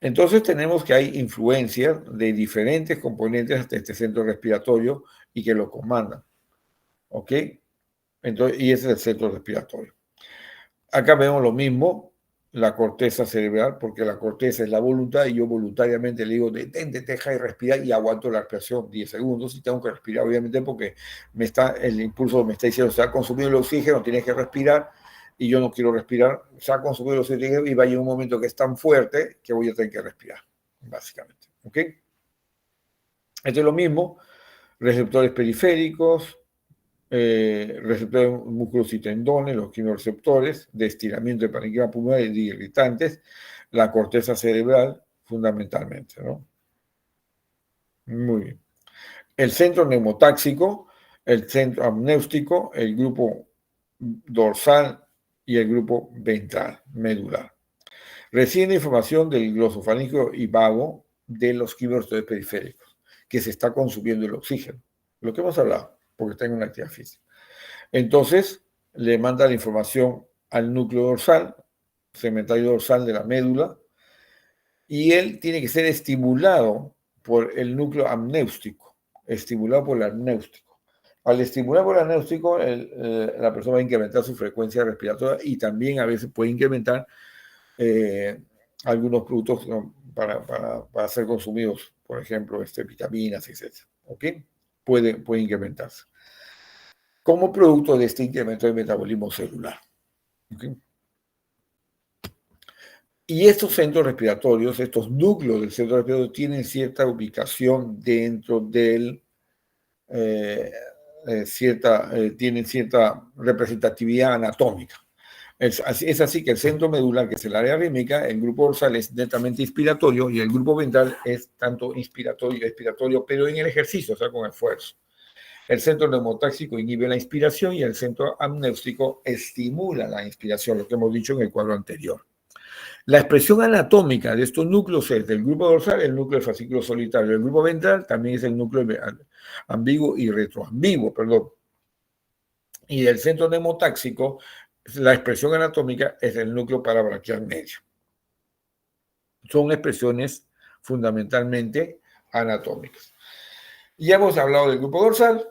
Entonces tenemos que hay influencia de diferentes componentes de este centro respiratorio y que lo comandan. ¿Ok? Entonces, y ese es el centro respiratorio. Acá vemos lo mismo, la corteza cerebral, porque la corteza es la voluntad y yo voluntariamente le digo, detente, deja de respirar y aguanto la respiración 10 segundos y tengo que respirar, obviamente, porque el impulso me está diciendo, se ha consumido el oxígeno, tienes que respirar y yo no quiero respirar, se ha consumido el oxígeno y va a llegar un momento que es tan fuerte que voy a tener que respirar, básicamente. ¿Ok? Esto es lo mismo, receptores periféricos, receptores de músculos y tendones, los quimioreceptores de estiramiento de parénquima pulmonar y de irritantes, la corteza cerebral, fundamentalmente, ¿no? Muy bien. El centro neumotáxico, el centro amnéustico, el grupo dorsal y el grupo ventral, medular. Recibe información del glosofaríngeo y vago de los quimioreceptores periféricos, que se está consumiendo el oxígeno. Lo que hemos hablado, porque está en una actividad física. Entonces, le manda la información al núcleo dorsal, segmentario dorsal de la médula, y él tiene que ser estimulado por el núcleo amnéustico, estimulado por el amnéustico. Al estimular por el amnéustico, la persona va a incrementar su frecuencia respiratoria y también a veces puede incrementar algunos productos, ¿no?, para ser consumidos, por ejemplo, vitaminas, etc. ¿Ok? Puede incrementarse como producto de este incremento del metabolismo celular. ¿Okay? Y estos centros respiratorios, estos núcleos del centro respiratorio, tienen cierta ubicación dentro del, tienen cierta representatividad anatómica. Es así que el centro medular, que es el área rítmica, el grupo dorsal es netamente inspiratorio y el grupo ventral es tanto inspiratorio y expiratorio, pero en el ejercicio, o sea, con esfuerzo. El centro neumotáxico inhibe la inspiración y el centro amnéustico estimula la inspiración, lo que hemos dicho en el cuadro anterior. La expresión anatómica de estos núcleos es del grupo dorsal, el núcleo del fascículo solitario. El grupo ventral también es el núcleo ambiguo y retroambiguo, perdón. Y del centro neumotáxico, la expresión anatómica es el núcleo parabraquial medio. Son expresiones fundamentalmente anatómicas. Ya hemos hablado del grupo dorsal,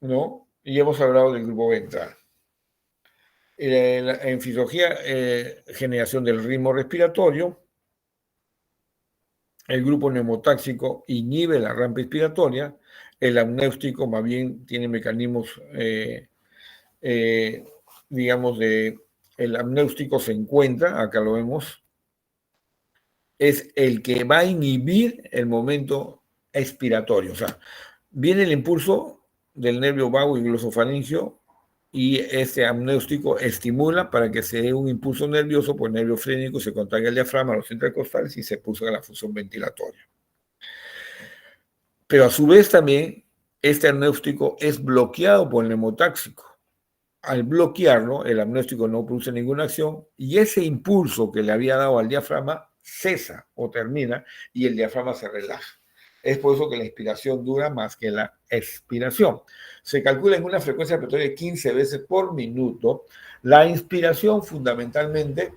¿no? Y hemos hablado del grupo ventral. En fisiología, generación del ritmo respiratorio, el grupo neumotáxico inhibe la rampa inspiratoria, el amnéustico más bien tiene mecanismos, digamos, el amnéustico se encuentra, acá lo vemos, es el que va a inhibir el momento expiratorio. O sea, viene el impulso del nervio vago y glosofaríngeo y ese amnéustico estimula para que se dé un impulso nervioso por el nervio frénico, se contraiga el diafragma, los intercostales y se pulsa la función ventilatoria. Pero a su vez también este amnéustico es bloqueado por el neumotáxico. Al bloquearlo, el amnéustico no produce ninguna acción y ese impulso que le había dado al diafragma cesa o termina y el diafragma se relaja. Es por eso que la inspiración dura más que la expiración. Se calcula en una frecuencia respiratoria de 15 veces por minuto. La inspiración fundamentalmente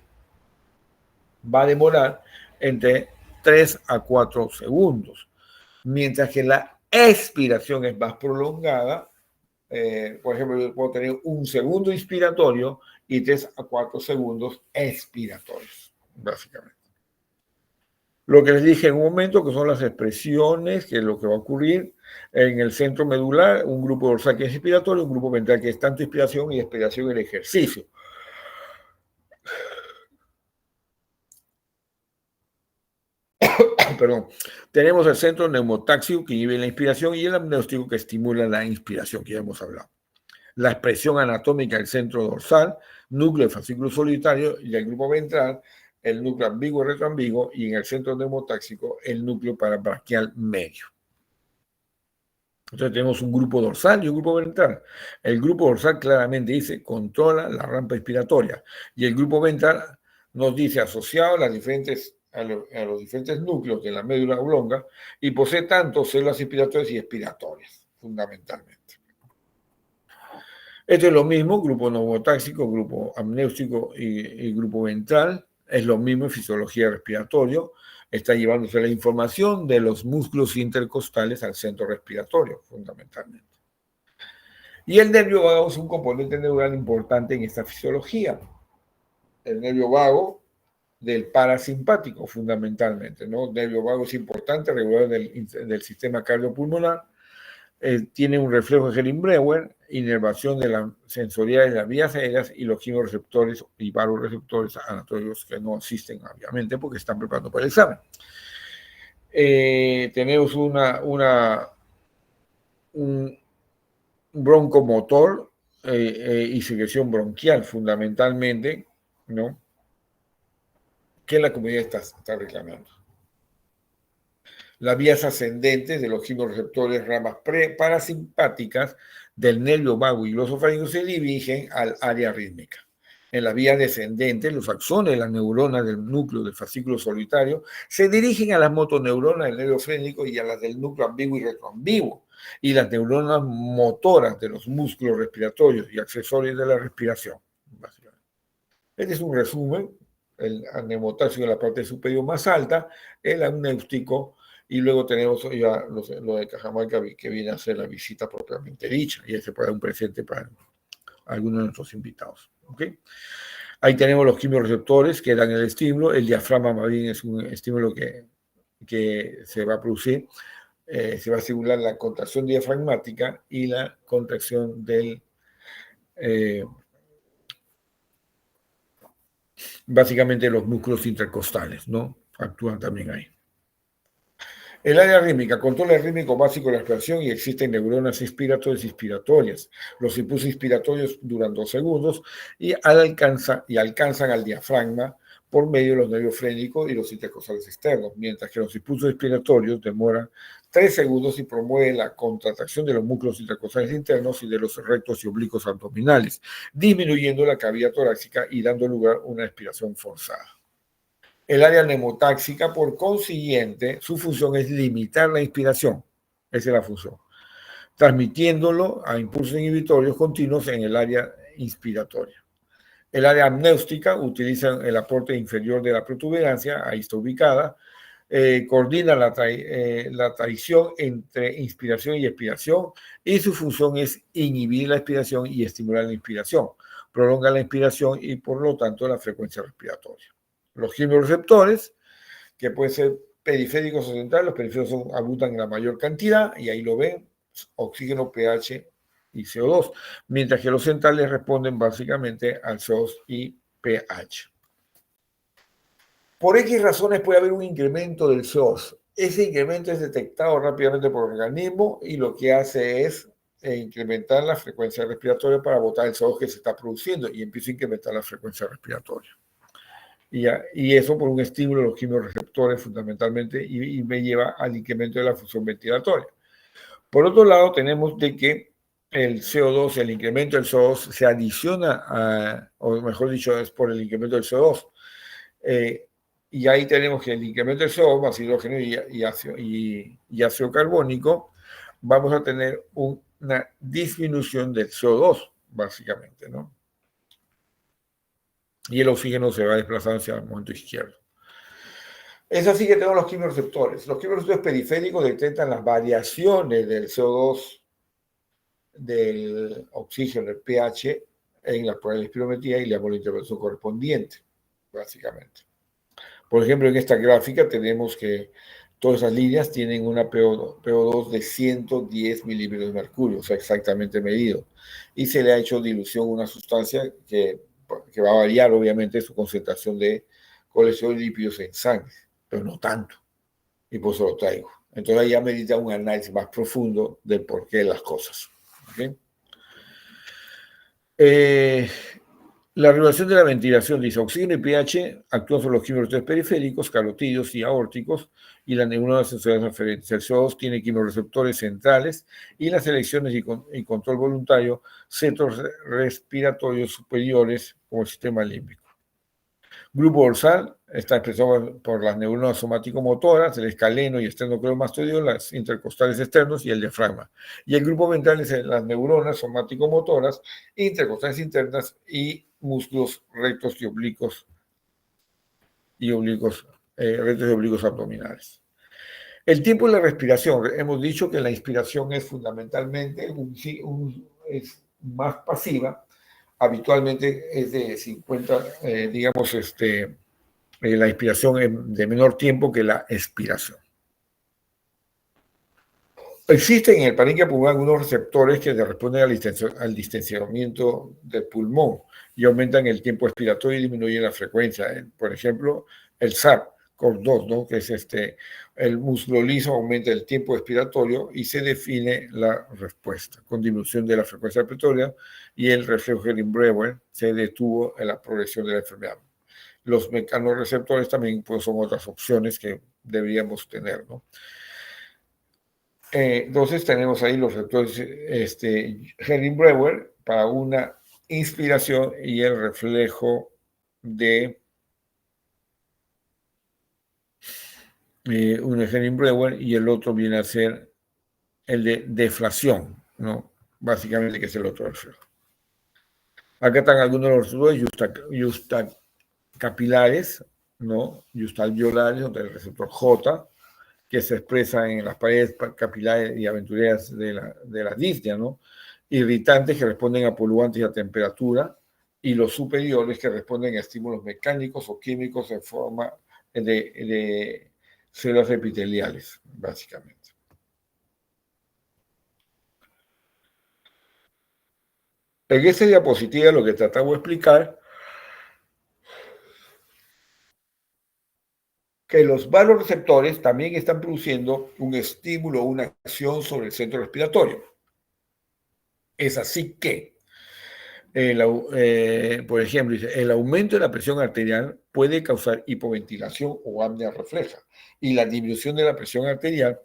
va a demorar entre 3 a 4 segundos, mientras que la expiración es más prolongada. Por ejemplo, yo puedo tener un segundo inspiratorio y 3 a 4 segundos expiratorios, básicamente. Lo que les dije en un momento, que son las expresiones, que es lo que va a ocurrir en el centro medular, un grupo dorsal que es inspiratorio, un grupo ventral que es tanto inspiración y expiración en el ejercicio. Perdón. Tenemos el centro neumotáxico que inhibe la inspiración y el amnéustico que estimula la inspiración, que ya hemos hablado. La expresión anatómica del centro dorsal, núcleo del fascículo solitario y el grupo ventral, el núcleo ambiguo y retroambiguo, y en el centro neumotáxico, el núcleo parabraquial medio. Entonces tenemos un grupo dorsal y un grupo ventral. El grupo dorsal claramente dice controla la rampa inspiratoria y el grupo ventral nos dice asociado a los diferentes núcleos de la médula oblonga y posee tanto células inspiratorias y expiratorias, fundamentalmente. Esto es lo mismo, grupo neumotáxico, grupo amnéustico y grupo ventral. Es lo mismo en fisiología respiratoria. Está llevándose la información de los músculos intercostales al centro respiratorio, fundamentalmente. Y el nervio vago es un componente neural importante en esta fisiología. El nervio vago del parasimpático, fundamentalmente, ¿no? El nervio vago es importante, regulador del sistema cardiopulmonar. Tiene un reflejo de Helling-Breuer, inervación de la sensorial de las vías aéreas y los quimioreceptores y varoreceptores anatómicos que no existen, obviamente, porque están preparando para el examen. Tenemos un broncomotor y secreción bronquial, fundamentalmente, ¿no? Que la comunidad está reclamando. Las vías ascendentes de los quimioreceptores, ramas parasimpáticas del nervio vago y glosofárico se dirigen al área rítmica. En las vías descendentes, los axones de las neuronas del núcleo del fascículo solitario se dirigen a las motoneuronas del nervio frénico y a las del núcleo ambiguo y retroambiguo, y las neuronas motoras de los músculos respiratorios y accesorios de la respiración. Básicamente. Este es un resumen. El anemotáxico en la parte superior más alta, el amnéustico, y luego tenemos ya lo de Cajamarca que viene a hacer la visita propiamente dicha, y ese puede dar un presente para algunos de nuestros invitados. ¿Okay? Ahí tenemos los quimioreceptores que dan el estímulo. El diafragma más bien es un estímulo que se va a producir. Se va a estimular la contracción diafragmática y la contracción del básicamente los músculos intercostales, ¿no? Actúan también ahí. El área rítmica controla el rítmico básico de la respiración y existen neuronas inspiratorias y expiratorias. Los impulsos inspiratorios duran 2 segundos y alcanzan al diafragma por medio de los nervios frénicos y los intercostales externos, mientras que los impulsos expiratorios demoran 3 segundos y promueven la contracción de los músculos intercostales internos y de los rectos y oblicuos abdominales, disminuyendo la cavidad torácica y dando lugar a una expiración forzada. El área neumotáxica, por consiguiente, su función es limitar la inspiración. Esa es la función. Transmitiéndolo a impulsos inhibitorios continuos en el área inspiratoria. El área amnéustica utiliza el aporte inferior de la protuberancia, ahí está ubicada, coordina la traición entre inspiración y expiración, y su función es inhibir la expiración y estimular la inspiración. Prolonga la inspiración y, por lo tanto, la frecuencia respiratoria. Los quimioreceptores, que pueden ser periféricos o centrales, los periféricos abundan en la mayor cantidad, y ahí lo ven, oxígeno, pH y CO2, mientras que los centrales responden básicamente al CO2 y pH. Por X razones puede haber un incremento del CO2. Ese incremento es detectado rápidamente por el organismo y lo que hace es incrementar la frecuencia respiratoria para botar el CO2 que se está produciendo, y empieza a incrementar la frecuencia respiratoria. Y eso por un estímulo de los quimioreceptores fundamentalmente, y me lleva al incremento de la función ventilatoria. Por otro lado, tenemos de que el CO2, el incremento del CO2 se adiciona o mejor dicho, es por el incremento del CO2. Y ahí tenemos que el incremento del CO2 más hidrógeno y ácido carbónico, vamos a tener una disminución del CO2, básicamente, ¿no? Y el oxígeno se va desplazando hacia el momento izquierdo. Es así que tenemos los quimioreceptores. Los quimioreceptores periféricos detectan las variaciones del CO2, del oxígeno, del pH, en la espirometría, y le damos la intervención correspondiente, básicamente. Por ejemplo, en esta gráfica tenemos que todas esas líneas tienen una PO2 de 110 milímetros de mercurio, o sea, exactamente medido. Y se le ha hecho dilución a una sustancia que va a variar, obviamente, su concentración de colesterol y lípidos en sangre, pero no tanto. Y por eso lo traigo. Entonces, ahí ya medita un análisis más profundo del porqué de las cosas. ¿Okay? La regulación de la ventilación, dice, oxígeno y pH actúan sobre los quimioreceptores periféricos, carotídeos y aórticos, y las neuronas sensoriales referentes. El CO2 tiene quimioreceptores centrales, y las selecciones y control voluntario, centros respiratorios superiores, como el sistema límbico. Grupo dorsal está expresado por las neuronas somático-motoras, el escaleno y esternocleidomastoideo, las intercostales externos y el diafragma. Y el grupo ventral es las neuronas somático-motoras, intercostales internas y músculos rectos y oblicuos rectos y oblicuos abdominales. El tiempo de la respiración. Hemos dicho que la inspiración es fundamentalmente es más pasiva. Habitualmente es de 50, La inspiración es de menor tiempo que la expiración. Existen en el parénquima pulmonar algunos receptores que responden al distensionamiento del pulmón y aumentan el tiempo expiratorio y disminuyen la frecuencia. Por ejemplo, el SAP, COR2, ¿no? Que es el músculo liso aumenta el tiempo expiratorio y se define la respuesta con disminución de la frecuencia respiratoria, y el reflejo Henning-Brewer se detuvo en la progresión de la enfermedad. Los mecanorreceptores también pues, son otras opciones que deberíamos tener, ¿no? Entonces tenemos ahí los receptores Henning-Brewer para una inspiración y el reflejo de un Henning-Brewer, y el otro viene a ser el de deflación, ¿no? Básicamente, que es el otro reflejo. Acá están algunos de los receptores yustacapilares, ¿no? Yustalviolares, donde el receptor J, que se expresa en las paredes capilares y aventureras de la disnea, ¿no? Irritantes que responden a poluantes y a temperatura, y los superiores que responden a estímulos mecánicos o químicos en forma de células epiteliales, básicamente. En esta diapositiva lo que tratamos de explicar que los vasoreceptores también están produciendo un estímulo, una acción sobre el centro respiratorio. Es así que, por ejemplo, el aumento de la presión arterial puede causar hipoventilación o apnea refleja, y la disminución de la presión arterial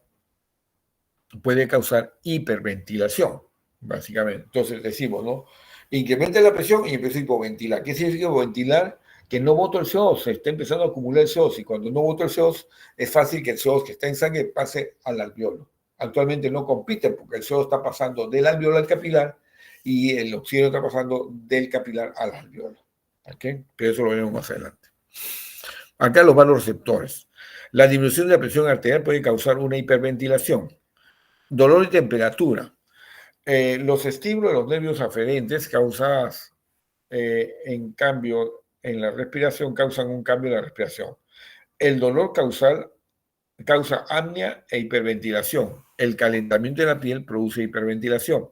puede causar hiperventilación, básicamente. Entonces decimos, ¿no? Incrementa la presión y empiezo a hipoventilar. ¿Qué significa hipoventilar? Que no boto el CO2, se está empezando a acumular el CO2, y cuando no boto el CO2 es fácil que el CO2 que está en sangre pase al alveolo. Actualmente no compiten porque el CO2 está pasando del alveolo al capilar y el oxígeno está pasando del capilar al alveolo. ¿Okay? Pero eso lo veremos más adelante. Acá los vasoreceptores. La disminución de la presión arterial puede causar una hiperventilación, dolor y temperatura. Los estímulos de los nervios aferentes causados en cambio en la respiración causan un cambio en la respiración. El dolor causa apnea e hiperventilación. El calentamiento de la piel produce hiperventilación.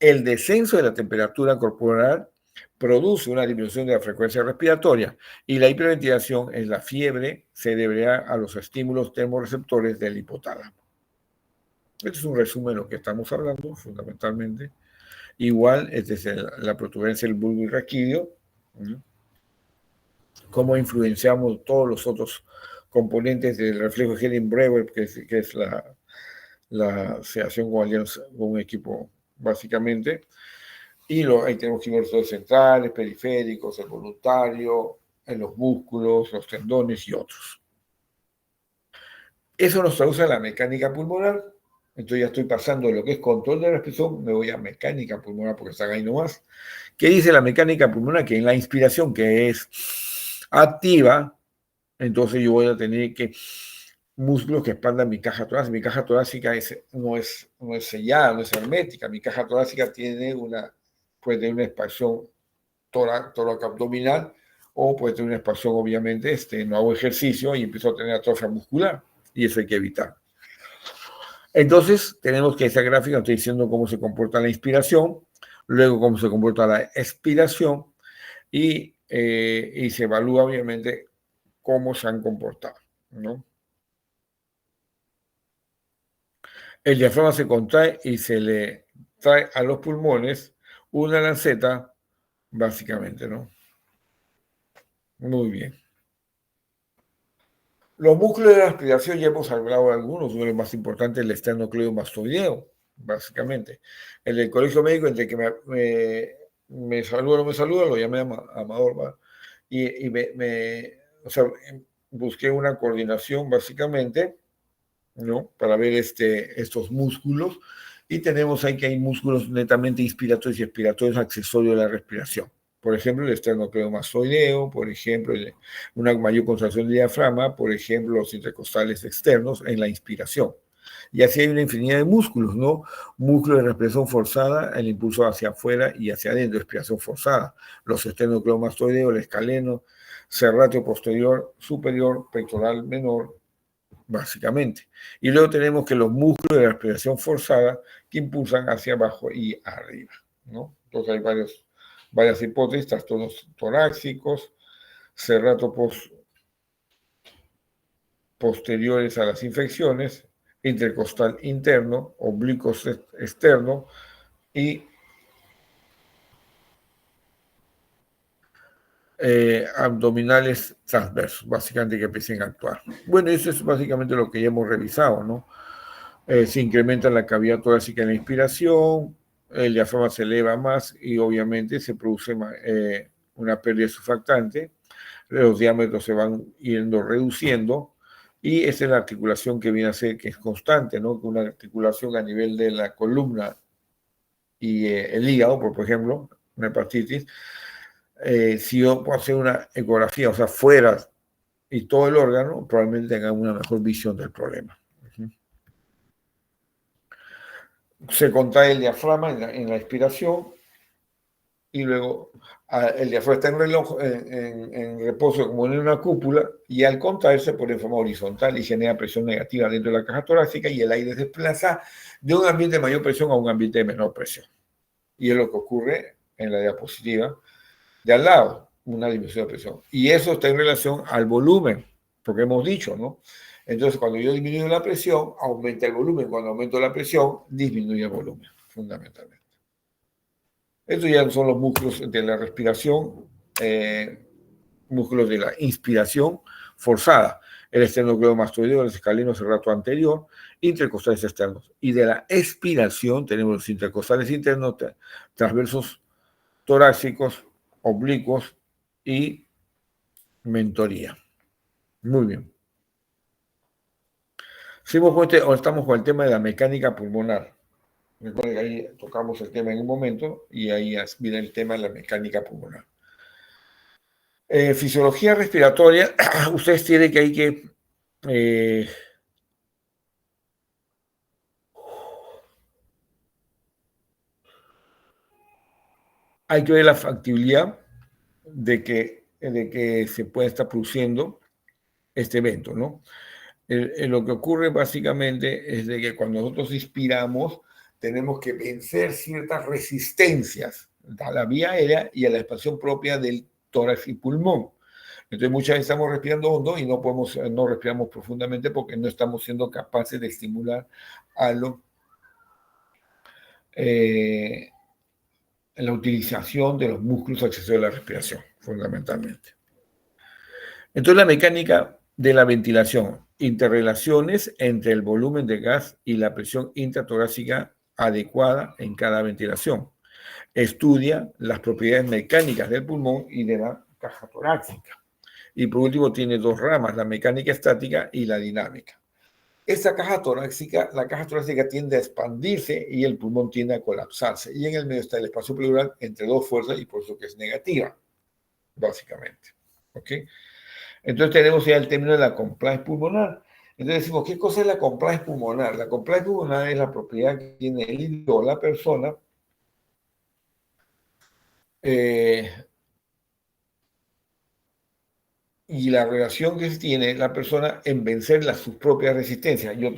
El descenso de la temperatura corporal produce una disminución de la frecuencia respiratoria, y la hiperventilación es la fiebre, se deberá a los estímulos termorreceptores del hipotálamo. Este es un resumen de lo que estamos hablando, fundamentalmente. Igual, es la protuberancia del bulbo raquídeo, cómo influenciamos todos los otros componentes del reflejo de Henning-Brewer, que es la sedación con un equipo, básicamente. Y ahí tenemos receptores centrales, periféricos, el voluntario, en los músculos, los tendones y otros. Eso nos traduce a la mecánica pulmonar. Entonces ya estoy pasando de lo que es control de la respiración, me voy a mecánica pulmonar porque están ahí nomás. ¿Qué dice la mecánica pulmonar? Que en la inspiración, que es activa, entonces yo voy a tener que músculos que expandan mi caja torácica. Mi caja torácica no es sellada, no es hermética. Mi caja torácica puede tener una expansión tóraco-abdominal, o puede tener una expansión, obviamente, no hago ejercicio y empiezo a tener atrofia muscular, y eso hay que evitar. Entonces, tenemos que esa gráfica nos está diciendo cómo se comporta la inspiración, luego cómo se comporta la expiración, y se evalúa, obviamente, cómo se han comportado, ¿no? El diafragma se contrae y se le trae a los pulmones una lanceta, básicamente, ¿no? Muy bien. Los músculos de la respiración, ya hemos hablado de algunos. Uno de los más importantes es el esternocleidomastoideo, básicamente. En el colegio médico, entre que me saluda o no me saluda, lo llamé Amador, ¿va? Y busqué una coordinación, básicamente, ¿no? Para ver estos músculos. Y tenemos ahí que hay músculos netamente inspiratorios y expiratorios accesorios de la respiración. Por ejemplo, el esternocleidomastoideo, por ejemplo, una mayor contracción del diafragma, por ejemplo, los intercostales externos en la inspiración. Y así hay una infinidad de músculos, ¿no? Músculos de respiración forzada, el impulso hacia afuera y hacia adentro, respiración forzada. Los esternocleidomastoideos, el escaleno, serratio posterior superior, pectoral menor, básicamente. Y luego tenemos que los músculos de la respiración forzada que impulsan hacia abajo y arriba, ¿no? Entonces hay varias hipótesis, trastornos torácicos, serrato posteriores a las infecciones, intercostal interno, oblicuos externo y abdominales transversos, básicamente que empiecen a actuar. Bueno, eso es básicamente lo que ya hemos revisado, ¿no? Se incrementa la cavidad torácica en la inspiración, el diafragma se eleva más y obviamente se produce una pérdida surfactante, los diámetros se van yendo reduciendo y esa es la articulación que viene a ser, que es constante, ¿no? Una articulación a nivel de la columna y el hígado, por ejemplo, una hepatitis. Si yo puedo hacer una ecografía, o sea, fuera y todo el órgano, probablemente tenga una mejor visión del problema. Se contrae el diafragma en la expiración y luego el diafragma está en reposo como en una cúpula y al contraerse pone en forma horizontal y genera presión negativa dentro de la caja torácica y el aire se desplaza de un ambiente de mayor presión a un ambiente de menor presión. Y es lo que ocurre en la diapositiva de al lado, una disminución de presión. Y eso está en relación al volumen, porque hemos dicho, ¿no? Entonces, cuando yo disminuyo la presión, aumenta el volumen. Cuando aumento la presión, disminuye el volumen, fundamentalmente. Estos ya son los músculos de la respiración, músculos de la inspiración forzada. El esternocleidomastoideo, el escaleno serrato anterior, intercostales externos. Y de la expiración tenemos los intercostales internos, transversos torácicos, oblicuos y mentoría. Muy bien. Estamos con el tema de la mecánica pulmonar. Recuerden que ahí tocamos el tema en un momento y ahí viene el tema de la mecánica pulmonar. Fisiología respiratoria, ustedes tienen que hay que ver la factibilidad de que se pueda estar produciendo este evento, ¿no? Lo que ocurre básicamente es de que cuando nosotros inspiramos, tenemos que vencer ciertas resistencias a la vía aérea y a la expansión propia del tórax y pulmón. Entonces muchas veces estamos respirando hondo y no respiramos profundamente porque no estamos siendo capaces de estimular a la utilización de los músculos accesorios a la respiración, fundamentalmente. Entonces la mecánica de la ventilación, interrelaciones entre el volumen de gas y la presión intratorácica adecuada en cada ventilación. Estudia las propiedades mecánicas del pulmón y de la caja torácica. Y por último tiene dos ramas, la mecánica estática y la dinámica. La caja torácica tiende a expandirse y el pulmón tiende a colapsarse. Y en el medio está el espacio pleural entre dos fuerzas y por eso que es negativa, básicamente. ¿Ok? Entonces tenemos ya el término de la compliance pulmonar. Entonces decimos, ¿qué cosa es la compliance pulmonar? La compliance pulmonar es la propiedad que tiene el individuo o la persona y la relación que tiene la persona en vencer sus propias resistencias. Yo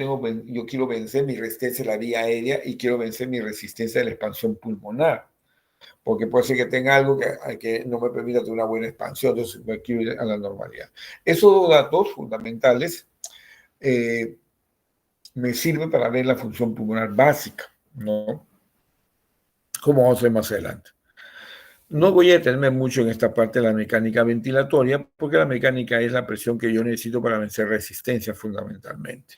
quiero vencer mi resistencia a la vía aérea y quiero vencer mi resistencia a la expansión pulmonar, porque puede ser que tenga algo que no me permita tener una buena expansión, entonces me quiero ir a la normalidad. Esos dos datos fundamentales me sirven para ver la función pulmonar básica, ¿no? Como vamos a ver más adelante. No voy a detenerme mucho en esta parte de la mecánica ventilatoria, porque la mecánica es la presión que yo necesito para vencer resistencia fundamentalmente.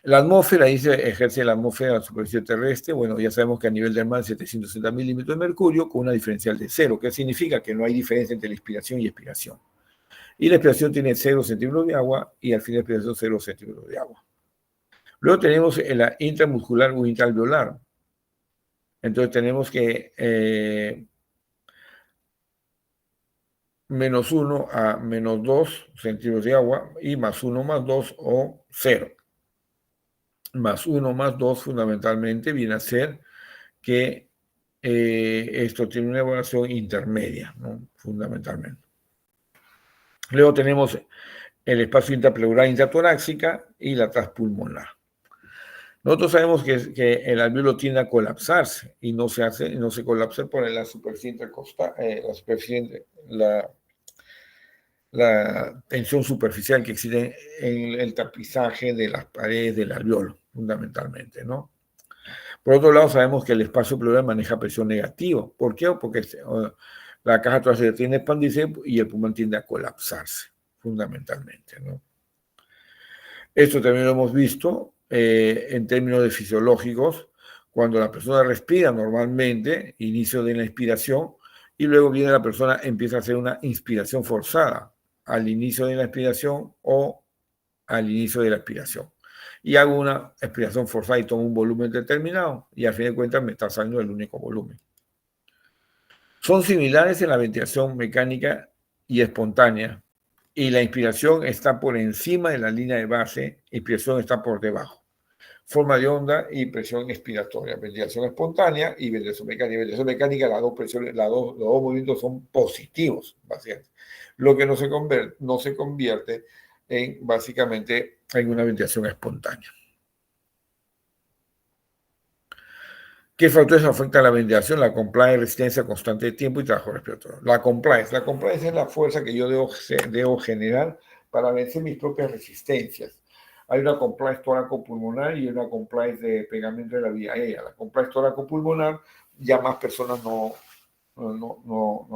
La atmósfera, ahí se ejerce la atmósfera en la superficie terrestre. Bueno, ya sabemos que a nivel del mar 760 milímetros de mercurio con una diferencial de 0, que significa que no hay diferencia entre la inspiración y expiración. Y la expiración tiene 0 centímetros de agua y al fin de la expiración 0 centímetros de agua. Luego tenemos la intramuscular o intraalveolar. Entonces tenemos que menos 1 a menos 2 centímetros de agua y más 1 más 2 o 0. Más 1 más 2 fundamentalmente viene a ser que esto tiene una evaluación intermedia, ¿no? Fundamentalmente. Luego tenemos el espacio intrapleural intratorácica y la transpulmonar. Nosotros sabemos que el alveolo tiende a colapsarse y no se colapsa por la superficie intercostal, la tensión superficial que existe en el tapizaje de las paredes del alveolo, fundamentalmente, ¿no? Por otro lado, sabemos que el espacio pleural maneja presión negativa. ¿Por qué? Porque la caja torácica tiende a expandirse y el pulmón tiende a colapsarse, fundamentalmente, ¿no? Esto también lo hemos visto en términos de fisiológicos, cuando la persona respira normalmente, inicio de la inspiración, y luego viene la persona, empieza a hacer una inspiración forzada al inicio de la inspiración o al inicio de la expiración. Y hago una expiración forzada y tomo un volumen determinado, y al fin de cuentas me está saliendo el único volumen. Son similares en la ventilación mecánica y espontánea, y la inspiración está por encima de la línea de base, inspiración está por debajo. Forma de onda y presión expiratoria, ventilación espontánea y ventilación mecánica. Ventilación mecánica, los dos movimientos son positivos, básicamente. Lo que no se convierte en, básicamente, en una ventilación espontánea. ¿Qué factores afectan a la ventilación? La compliance, resistencia constante de tiempo y trabajo respiratorio. La compliance es la fuerza que yo debo generar para vencer mis propias resistencias. Hay una compliance tóraco-pulmonar y una compliance de pegamento de la vía aérea. La compliance tóraco-pulmonar, ya más personas no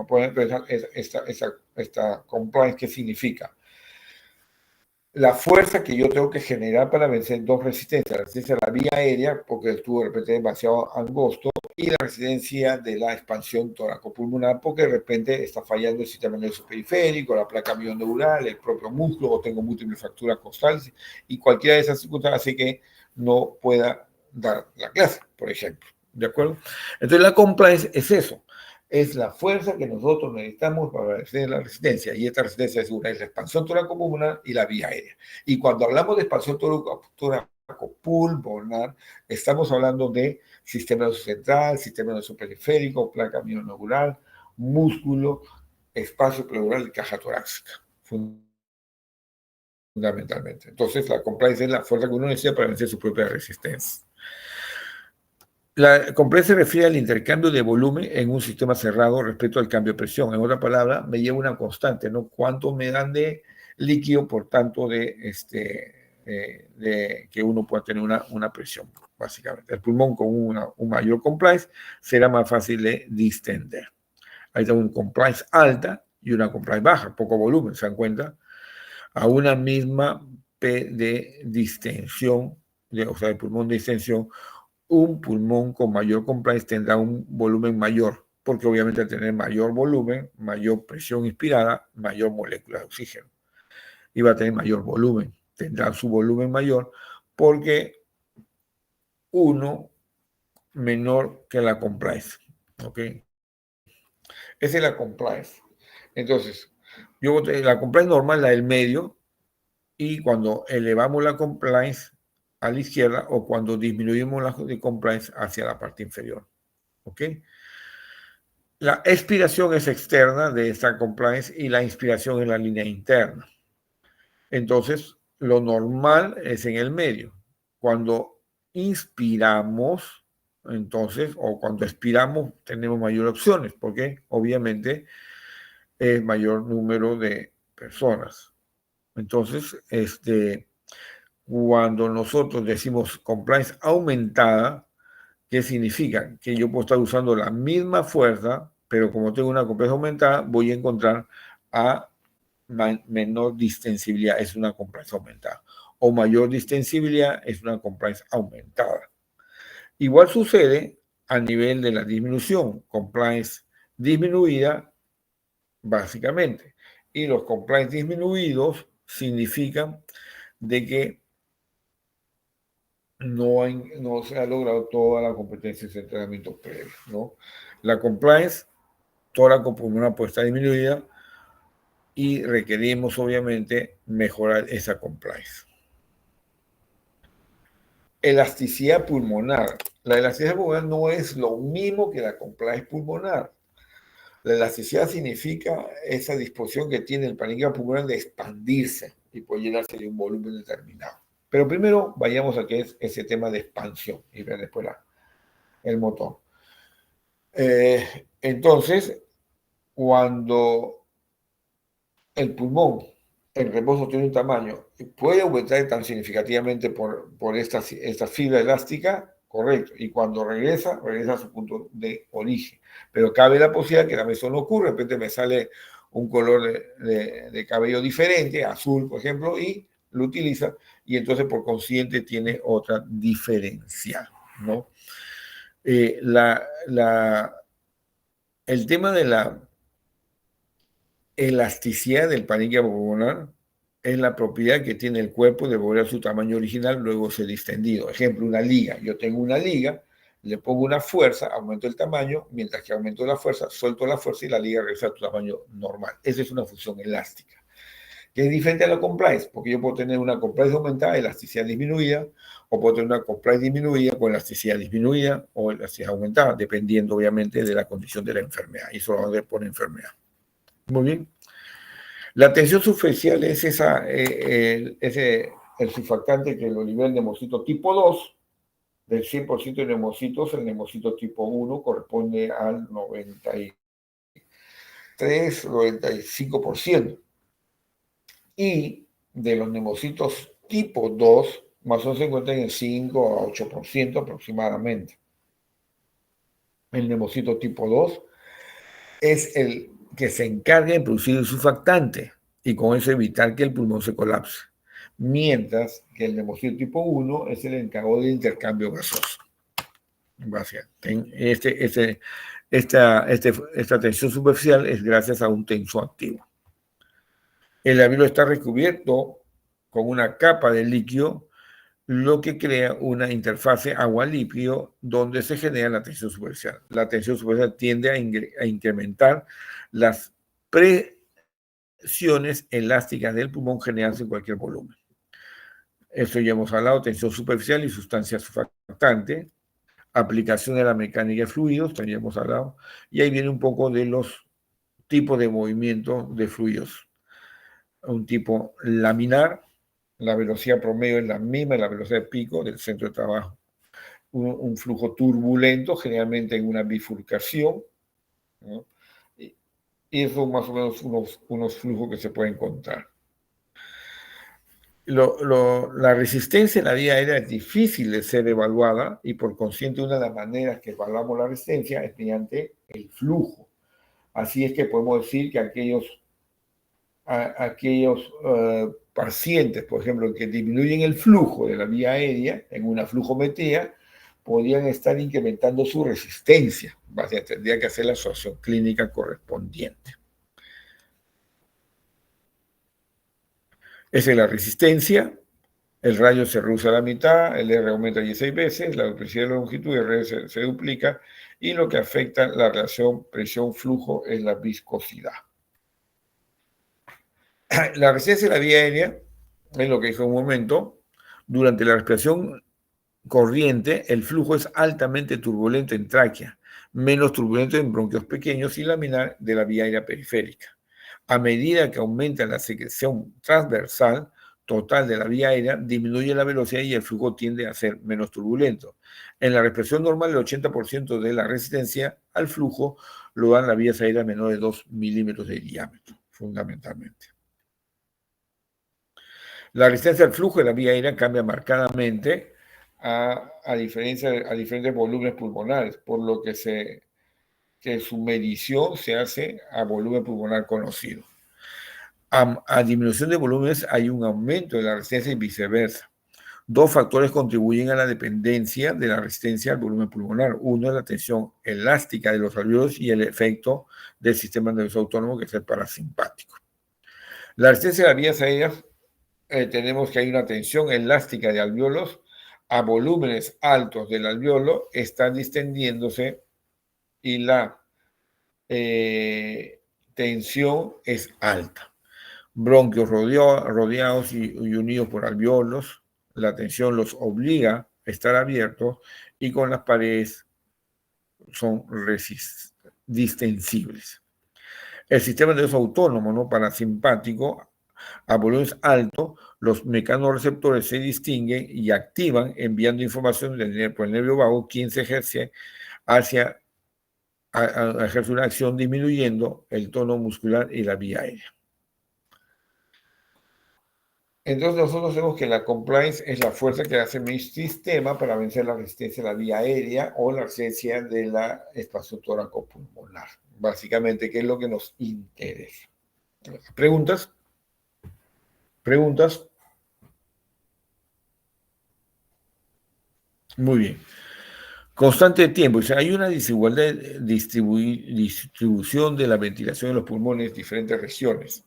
pueden pensar esta compliance. ¿Qué significa? La fuerza que yo tengo que generar para vencer dos resistencias, la resistencia de la vía aérea, porque el tubo de repente es demasiado angosto, y la resistencia de la expansión tóraco-pulmonar, porque de repente está fallando el sistema nervioso periférico, la placa mioneural, el propio músculo, o tengo múltiples fracturas costales, y cualquiera de esas circunstancias hace que no pueda dar la clase, por ejemplo. ¿De acuerdo? Entonces la compliance es eso. Es la fuerza que nosotros necesitamos para vencer la resistencia. Y esta resistencia es la expansión tóraco-pulmonar y la vía aérea. Y cuando hablamos de expansión tóraco-pulmonar, estamos hablando de sistema nervioso central, sistema nervioso periférico, placa mioneural, músculo, espacio pleural y caja torácica, fundamentalmente. Entonces, la compliance es la fuerza que uno necesita para vencer su propia resistencia. La compliance se refiere al intercambio de volumen en un sistema cerrado respecto al cambio de presión. En otra palabra, me lleva una constante, ¿no? ¿Cuánto me dan de líquido por tanto de que uno pueda tener una presión, básicamente? El pulmón con un mayor compliance será más fácil de distender. Ahí está una compliance alta y una compliance baja, poco volumen, ¿se dan cuenta? A una misma P de distensión, o sea, el pulmón de distensión, un pulmón con mayor compliance tendrá un volumen mayor, porque obviamente al tener mayor volumen, mayor presión inspirada, mayor molécula de oxígeno. Y va a tener mayor volumen, tendrá su volumen mayor, porque uno menor que la compliance. ¿Ok? Esa es la compliance. Entonces, la compliance normal, la del medio, y cuando elevamos la compliance a la izquierda o cuando disminuimos la compliance hacia la parte inferior. ¿Ok? La expiración es externa de esta compliance y la inspiración es la línea interna. Entonces, lo normal es en el medio. Cuando inspiramos, entonces, o cuando expiramos, tenemos mayores opciones, porque obviamente es mayor número de personas. Entonces, cuando nosotros decimos compliance aumentada, ¿qué significa? Que yo puedo estar usando la misma fuerza, pero como tengo una compliance aumentada, voy a encontrar a menor distensibilidad, es una compliance aumentada. O mayor distensibilidad es una compliance aumentada. Igual sucede a nivel de la disminución, compliance disminuida, básicamente. Y los compliance disminuidos significan de que no se ha logrado toda la competencia de entrenamiento previo, ¿no? La compliance tóraco-pulmonar puede estar disminuida y requerimos, obviamente, mejorar esa compliance. Elasticidad pulmonar. La elasticidad pulmonar no es lo mismo que la compliance pulmonar. La elasticidad significa esa disposición que tiene el parénquima pulmonar de expandirse y poder llenarse de un volumen determinado. Pero primero vayamos a qué es ese tema de expansión y ver después el motor. Entonces, cuando el pulmón en reposo tiene un tamaño, puede aumentar tan significativamente por esta fibra elástica, correcto, y cuando regresa a su punto de origen. Pero cabe la posibilidad que la vez eso no ocurre, de repente me sale un color de cabello diferente, azul, por ejemplo, y lo utiliza, y entonces por consiguiente tiene otra diferencia, ¿no? El tema de la elasticidad del parénquima pulmonar es la propiedad que tiene el cuerpo de volver a su tamaño original luego ser distendido. Ejemplo, una liga. Yo tengo una liga, le pongo una fuerza, aumento el tamaño, mientras que aumento la fuerza, suelto la fuerza y la liga regresa a su tamaño normal. Esa es una función elástica, que es diferente a la compliance, porque yo puedo tener una compliance aumentada, elasticidad disminuida, o puedo tener una compliance disminuida con elasticidad disminuida o elasticidad aumentada, dependiendo obviamente de la condición de la enfermedad. Y eso lo vamos a ver por enfermedad. Muy bien. La tensión superficial es el surfactante que lo libera el neumocito tipo 2. Del 100% de neumocitos, el neumocito tipo 1 corresponde al 93-95%. Y de los neumocitos tipo 2, más o menos se encuentran en el 5 a 8% aproximadamente. El neumocito tipo 2 es el que se encarga de producir el surfactante y con eso evitar que el pulmón se colapse. Mientras que el neumocito tipo 1 es el encargado del intercambio gasoso. Esta tensión superficial es gracias a un tensor activo. El alveolo está recubierto con una capa de líquido, lo que crea una interfase agua-líquido donde se genera la tensión superficial. La tensión superficial tiende a incrementar las presiones elásticas del pulmón generadas en cualquier volumen. Eso ya hemos hablado, tensión superficial y sustancia surfactante, aplicación de la mecánica de fluidos, también hemos hablado, y ahí viene un poco de los tipos de movimiento de fluidos. Un tipo laminar, la velocidad promedio es la misma de la velocidad de pico del centro de trabajo. Un flujo turbulento, generalmente en una bifurcación, ¿no? Y eso más o menos unos flujos que se pueden contar. La resistencia en la vía aérea es difícil de ser evaluada y por consiguiente una de las maneras que evaluamos la resistencia es mediante el flujo. Así es que podemos decir que aquellos pacientes, por ejemplo, que disminuyen el flujo de la vía aérea en una flujometría, podrían estar incrementando su resistencia. Tendría que hacer la asociación clínica correspondiente. Esa es la resistencia. El radio se reduce a la mitad, el R aumenta 16 veces, la duplicidad de la longitud de R se duplica, y lo que afecta la relación presión-flujo es la viscosidad. La resistencia de la vía aérea es lo que dijo un momento. Durante la respiración corriente, el flujo es altamente turbulento en tráquea, menos turbulento en bronquios pequeños y laminar de la vía aérea periférica. A medida que aumenta la secreción transversal total de la vía aérea, disminuye la velocidad y el flujo tiende a ser menos turbulento. En la respiración normal, el 80% de la resistencia al flujo lo dan las vías aéreas menores de 2 milímetros de diámetro, fundamentalmente. La resistencia al flujo de la vía aérea cambia marcadamente a diferentes volúmenes pulmonares, por lo que su medición se hace a volumen pulmonar conocido. A disminución de volúmenes hay un aumento de la resistencia y viceversa. Dos factores contribuyen a la dependencia de la resistencia al volumen pulmonar. Uno es la tensión elástica de los alvéolos y el efecto del sistema nervioso autónomo, que es el parasimpático. La resistencia de las vías aéreas, tenemos que hay una tensión elástica de alvéolos a volúmenes altos del alvéolo, están distendiéndose y la tensión es alta. Bronquios rodeados y unidos por alvéolos, la tensión los obliga a estar abiertos y con las paredes son distensibles. El sistema nervioso autónomo, ¿no? Parasimpático, a volúmenes altos, los mecanorreceptores se distinguen y activan enviando información por el nervio vago, quien se ejerce hacia ejerce una acción disminuyendo el tono muscular y la vía aérea. Entonces nosotros vemos que la compliance es la fuerza que hace mi sistema para vencer la resistencia de la vía aérea o la resistencia de la espacio tóraco-pulmonar. Básicamente, ¿qué es lo que nos interesa? ¿Preguntas? ¿Preguntas? Muy bien. Constante de tiempo. O sea, hay una desigualdad distribución de la ventilación en los pulmones en diferentes regiones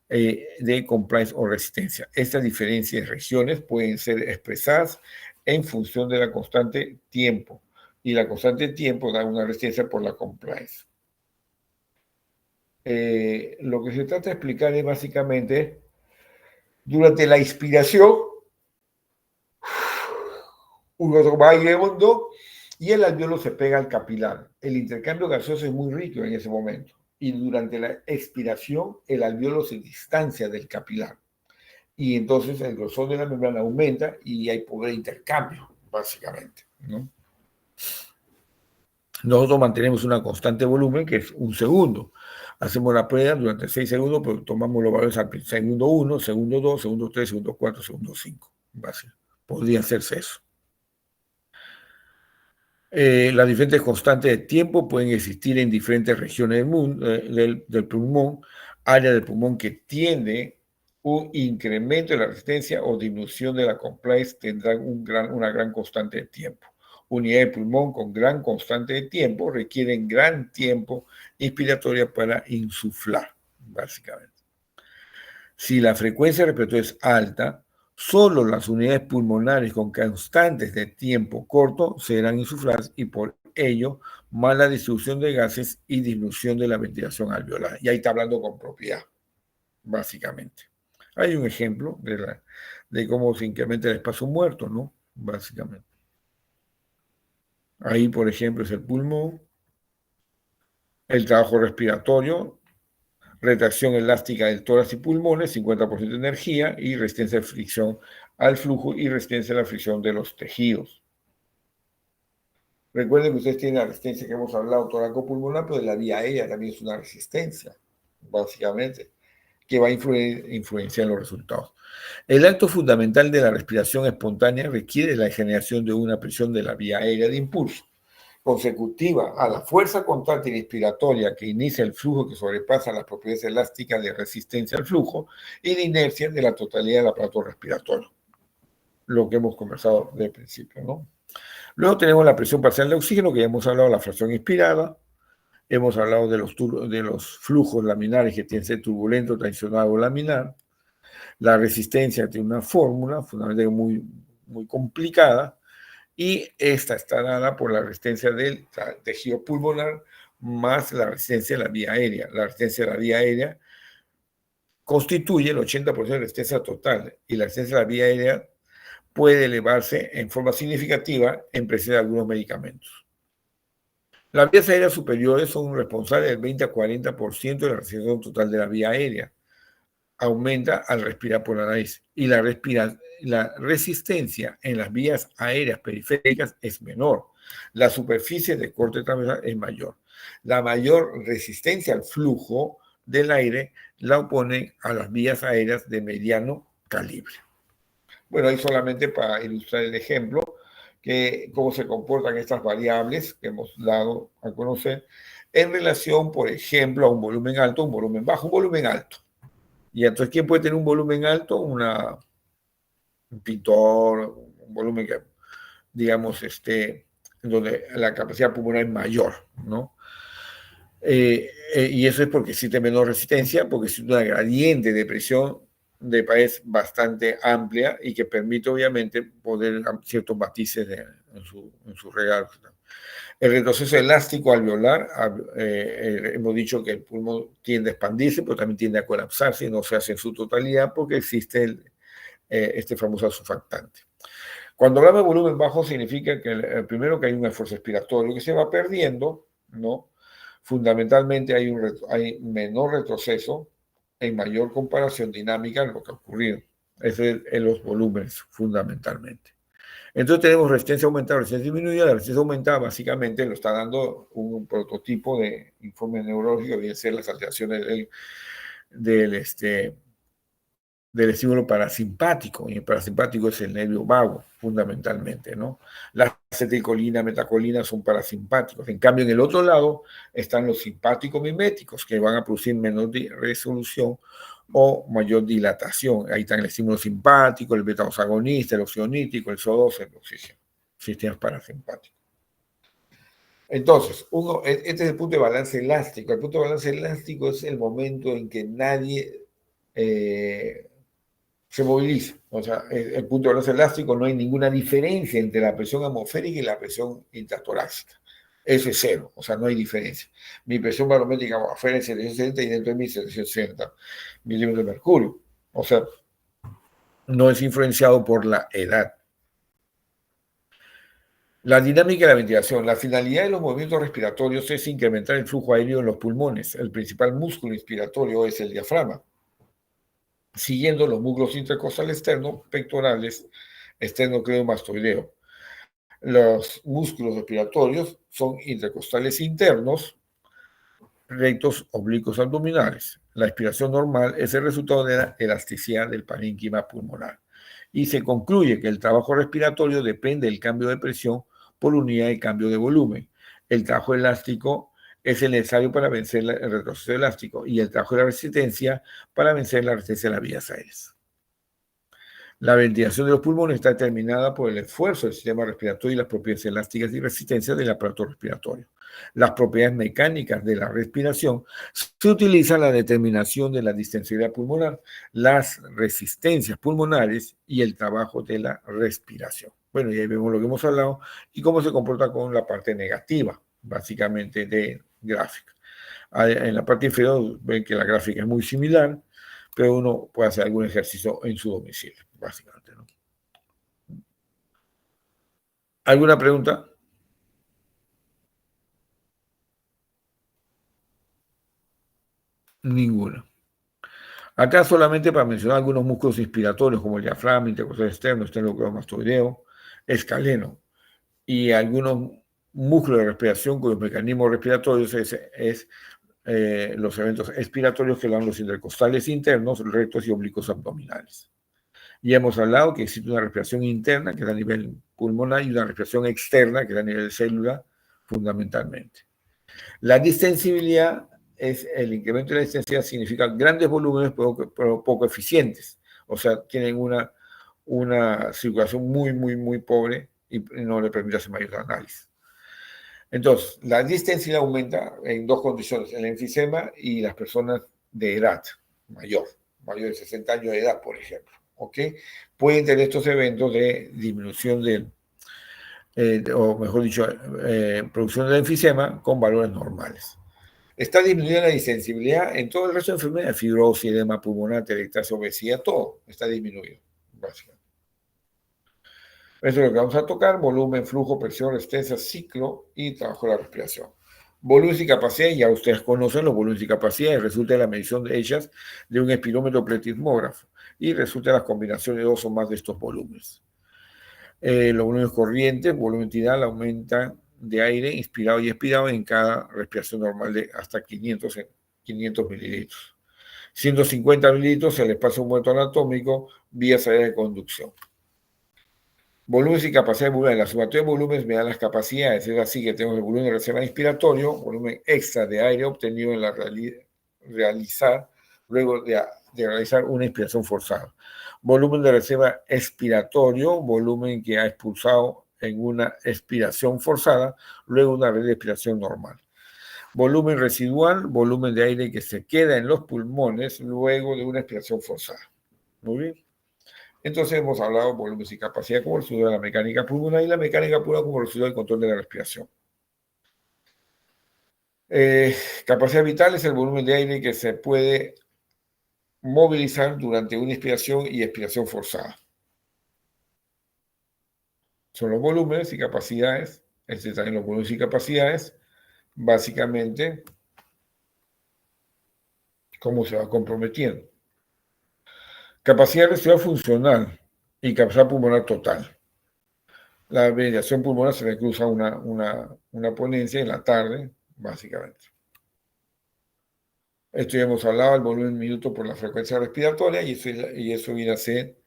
de compliance o resistencia. Estas diferencias de regiones pueden ser expresadas en función de la constante tiempo. Y la constante tiempo da una resistencia por la compliance. Lo que se trata de explicar es básicamente, durante la inspiración, uno toma aire hondo y el alveolo se pega al capilar. El intercambio gaseoso es muy rico en ese momento. Y durante la expiración, el alveolo se distancia del capilar. Y entonces el grosor de la membrana aumenta y hay poder de intercambio, básicamente, ¿no? Nosotros mantenemos una constante volumen que es 1 segundo. Hacemos la prueba durante 6 segundos, pero tomamos los valores al segundo 1, segundo 2, segundo 3, segundo 4, segundo 5. Podría hacerse eso. Las diferentes constantes de tiempo pueden existir en diferentes regiones del pulmón, área del pulmón que tiende un incremento de la resistencia o disminución de la compliance tendrán una gran constante de tiempo. Unidades de pulmón con gran constante de tiempo requieren gran tiempo inspiratoria para insuflar, básicamente. Si la frecuencia respiratoria es alta, solo las unidades pulmonares con constantes de tiempo corto serán insufladas y por ello mala distribución de gases y disminución de la ventilación alveolar. Y ahí está hablando con propiedad, básicamente. Hay un ejemplo de cómo se incrementa el espacio muerto, ¿no? Básicamente. Ahí, por ejemplo, es el pulmón, el trabajo respiratorio, retracción elástica del tórax y pulmones, 50% de energía, y resistencia de fricción al flujo y resistencia a la fricción de los tejidos. Recuerden que ustedes tienen la resistencia que hemos hablado, tóraco-pulmonar, pero de la vía aérea también es una resistencia, básicamente, que va a influenciar los resultados. El acto fundamental de la respiración espontánea requiere la generación de una presión de la vía aérea de impulso, consecutiva a la fuerza constante inspiratoria que inicia el flujo que sobrepasa las propiedades elásticas de resistencia al flujo y de inercia de la totalidad del aparato respiratorio. Lo que hemos conversado desde el principio, ¿no? Luego tenemos la presión parcial de oxígeno, que ya hemos hablado de la fracción inspirada, hemos hablado de los flujos laminares que tienen que ser turbulento, tensionado o laminar. La resistencia tiene una fórmula fundamentalmente muy complicada, y esta está dada por la resistencia del tejido pulmonar más la resistencia de la vía aérea. La resistencia de la vía aérea constituye el 80% de la resistencia total y la resistencia de la vía aérea puede elevarse en forma significativa en presencia de algunos medicamentos. Las vías aéreas superiores son responsables del 20 a 40% de la resistencia total de la vía aérea. Aumenta al respirar por la nariz y la resistencia en las vías aéreas periféricas es menor. La superficie de corte transversal es mayor. La mayor resistencia al flujo del aire la opone a las vías aéreas de mediano calibre. Bueno, ahí solamente para ilustrar el ejemplo, que cómo se comportan estas variables que hemos dado a conocer en relación, por ejemplo, a un volumen alto, un volumen bajo, un volumen alto. Y entonces, ¿quién puede tener un volumen alto? Un pintor, un volumen que, digamos, donde la capacidad pulmonar es mayor, ¿no? Y eso es porque existe menor resistencia, porque existe una gradiente de presión de país bastante amplia y que permite, obviamente, poder ciertos matices en su regalo. El retroceso elástico alveolar, hemos dicho que el pulmón tiende a expandirse, pero también tiende a colapsarse y no se hace en su totalidad porque existe este famoso surfactante. Cuando hablamos de volumen bajo significa que primero que hay un esfuerzo expiratorio que se va perdiendo, ¿no? Fundamentalmente hay menor retroceso en mayor comparación dinámica en lo que ha ocurrido. Eso es en los volúmenes, fundamentalmente. Entonces tenemos resistencia aumentada, resistencia disminuida. La resistencia aumentada básicamente lo está dando un prototipo de informe neurológico, viene a ser las alteraciones del del estímulo parasimpático, y el parasimpático es el nervio vago, fundamentalmente, ¿no? La acetilcolina, metacolina son parasimpáticos. En cambio, en el otro lado están los simpáticos miméticos, que van a producir menor resolución o mayor dilatación. Ahí están el estímulo simpático, el beta-2 el oxionítico, el SO2, el oxígeno, sistemas parasimpáticos. Entonces, este es el punto de balance elástico. El punto de balance elástico es el momento en que nadie se moviliza. O sea, el punto de balance elástico, no hay ninguna diferencia entre la presión atmosférica y la presión intratorácica. Eso es cero, o sea, no hay diferencia. Mi presión barométrica afuera es 760 y dentro de mí 760 milímetros de mercurio. O sea, no es influenciado por la edad. La dinámica de la ventilación. La finalidad de los movimientos respiratorios es incrementar el flujo aéreo en los pulmones. El principal músculo inspiratorio es el diafragma, siguiendo los músculos intercostales externos, pectorales, esternocleidomastoideo. Los músculos respiratorios son intercostales internos, rectos, oblicuos, abdominales. La expiración normal es el resultado de la elasticidad del parénquima pulmonar. Y se concluye que el trabajo respiratorio depende del cambio de presión por unidad de cambio de volumen. El trabajo elástico es el necesario para vencer el retroceso elástico y el trabajo de la resistencia para vencer la resistencia de las vías aéreas. La ventilación de los pulmones está determinada por el esfuerzo del sistema respiratorio y las propiedades elásticas y resistencia del aparato respiratorio. Las propiedades mecánicas de la respiración se utilizan en la determinación de la distensibilidad pulmonar, las resistencias pulmonares y el trabajo de la respiración. Bueno, y ahí vemos lo que hemos hablado y cómo se comporta con la parte negativa, básicamente, de gráfica. En la parte inferior ven que la gráfica es muy similar, pero uno puede hacer algún ejercicio en su domicilio, básicamente, ¿no? ¿Alguna pregunta? Ninguna. Acá solamente para mencionar algunos músculos inspiratorios como el diafragma, intercostal externo, esternocleidomastoideo, escaleno, y algunos músculos de respiración cuyos mecanismos respiratorios es los eventos expiratorios que dan los intercostales internos, rectos y oblicuos abdominales. Ya hemos hablado que existe una respiración interna, que es a nivel pulmonar, y una respiración externa, que es a nivel de célula, fundamentalmente. La distensibilidad es el incremento de la distensibilidad, significa grandes volúmenes, pero poco eficientes. O sea, tienen una circulación muy pobre y no le permite hacer mayor análisis. Entonces, la distensibilidad aumenta en dos condiciones, el enfisema y las personas de edad mayor de 60 años de edad, por ejemplo. ¿Ok? Pueden tener estos eventos de disminución o mejor dicho, producción del enfisema con valores normales. Está disminuyendo la distensibilidad en todo el resto de enfermedades, fibrosis, edema pulmonar, atelectasia, obesidad, todo está disminuido, básicamente. Eso es lo que vamos a tocar: volumen, flujo, presión, resistencia, ciclo y trabajo de la respiración. Volúmenes y capacidad, ya ustedes conocen los volúmenes y capacidades, resulta de la medición de ellas de un espirómetro pletismógrafo y resulta de las combinaciones de dos o más de estos volúmenes. Los volúmenes corrientes, volumen tidal, aumenta de aire inspirado y expirado en cada respiración normal de hasta 500 mililitros. 150 mililitros el espacio muerto anatómico, vías aéreas de conducción. Volúmenes y capacidad de volumen. La sumatoria de volúmenes me da las capacidades. Es así que tenemos el volumen de reserva inspiratorio, volumen extra de aire obtenido en la luego de realizar una inspiración forzada. Volumen de reserva expiratorio, volumen que ha expulsado en una expiración forzada, luego una red de expiración normal. Volumen residual, volumen de aire que se queda en los pulmones luego de una expiración forzada. Muy bien. Entonces hemos hablado de volúmenes y capacidad como resultado de la mecánica pulmonar y la mecánica pulmonar como resultado del control de la respiración. Capacidad vital es el volumen de aire que se puede movilizar durante una inspiración y expiración forzada. Son los volúmenes y capacidades, también los volúmenes y capacidades básicamente cómo se va comprometiendo. Capacidad respiratoria funcional y capacidad pulmonar total. La ventilación pulmonar se le cruza una ponencia en la tarde, básicamente. Esto ya hemos hablado, el volumen minuto por la frecuencia respiratoria, y eso viene a ser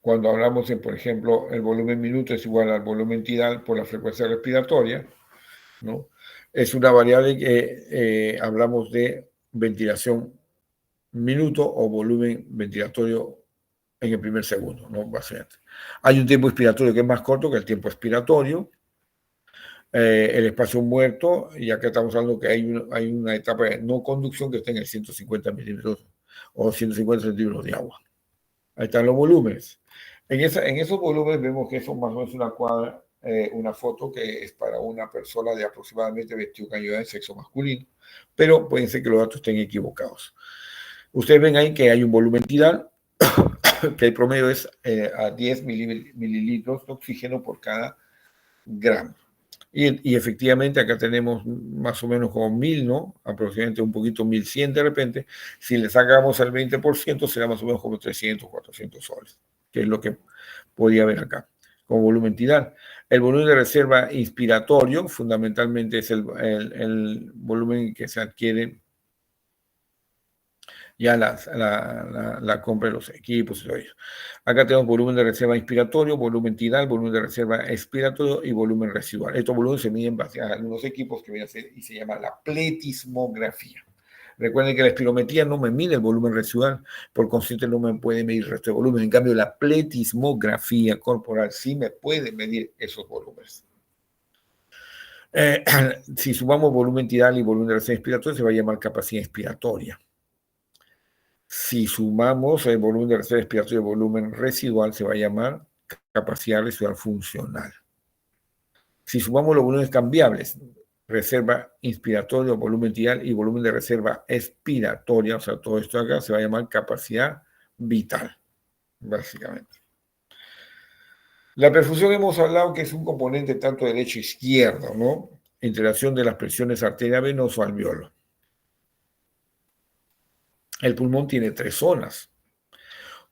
cuando hablamos de, por ejemplo, el volumen minuto es igual al volumen tidal por la frecuencia respiratoria, ¿no? Es una variable que hablamos de ventilación minuto o volumen ventilatorio en el primer segundo, ¿no? Básicamente. Hay un tiempo expiratorio que es más corto que el tiempo expiratorio. El espacio muerto, y acá estamos hablando que hay una etapa de no conducción que está en el 150 milímetros o 150 centímetros de agua. Ahí están los volúmenes. En esos volúmenes vemos que eso más o menos una cuadra, una foto que es para una persona de aproximadamente 21 años de edad, sexo masculino, pero pueden ser que los datos estén equivocados. Ustedes ven ahí que hay un volumen tidal, que el promedio es a 10 mililitros de oxígeno por cada gramo. Y efectivamente acá tenemos más o menos como 1000, ¿no? Aproximadamente un poquito 1100 de repente. Si le sacamos el 20%, será más o menos como 300, 400 soles, que es lo que podía ver acá, como volumen tidal. El volumen de reserva inspiratorio, fundamentalmente es el volumen que se adquiere ya la compra de los equipos y todo eso. Acá tenemos volumen de reserva inspiratorio, volumen tidal, volumen de reserva expiratorio y volumen residual. Estos volúmenes se miden en algunos equipos que vienen a ser y se llama la pletismografía. Recuerden que la espirometría no me mide el volumen residual, por consiguiente no me puede medir el resto de volumen. En cambio, la pletismografía corporal sí me puede medir esos volúmenes. Si sumamos volumen tidal y volumen de reserva inspiratoria, se va a llamar capacidad inspiratoria. Si sumamos el volumen de reserva expiratoria y el volumen residual, se va a llamar capacidad residual funcional. Si sumamos los volúmenes cambiables, reserva inspiratoria, volumen tidal y volumen de reserva expiratoria, o sea, todo esto acá se va a llamar capacidad vital, básicamente. La perfusión hemos hablado que es un componente tanto derecho e izquierdo, ¿no? Interacción de las presiones arteria venoso alveolo. El pulmón tiene 3 zonas.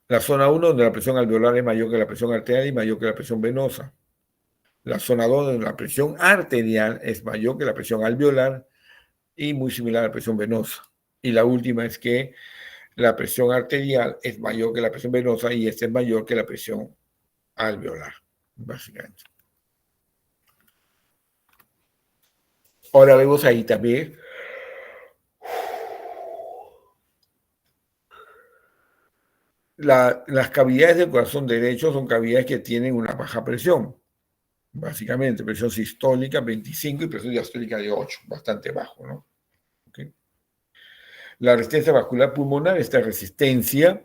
La zona 1, donde la presión alveolar es mayor que la presión arterial y mayor que la presión venosa. La zona 2, donde la presión arterial es mayor que la presión alveolar y muy similar a la presión venosa. Y la última es que la presión arterial es mayor que la presión venosa y esta es mayor que la presión alveolar, básicamente. Ahora vemos ahí también las cavidades del corazón derecho son cavidades que tienen una baja presión, básicamente, presión sistólica 25 y presión diastólica de 8, bastante bajo, ¿no? Okay. La resistencia vascular pulmonar, esta resistencia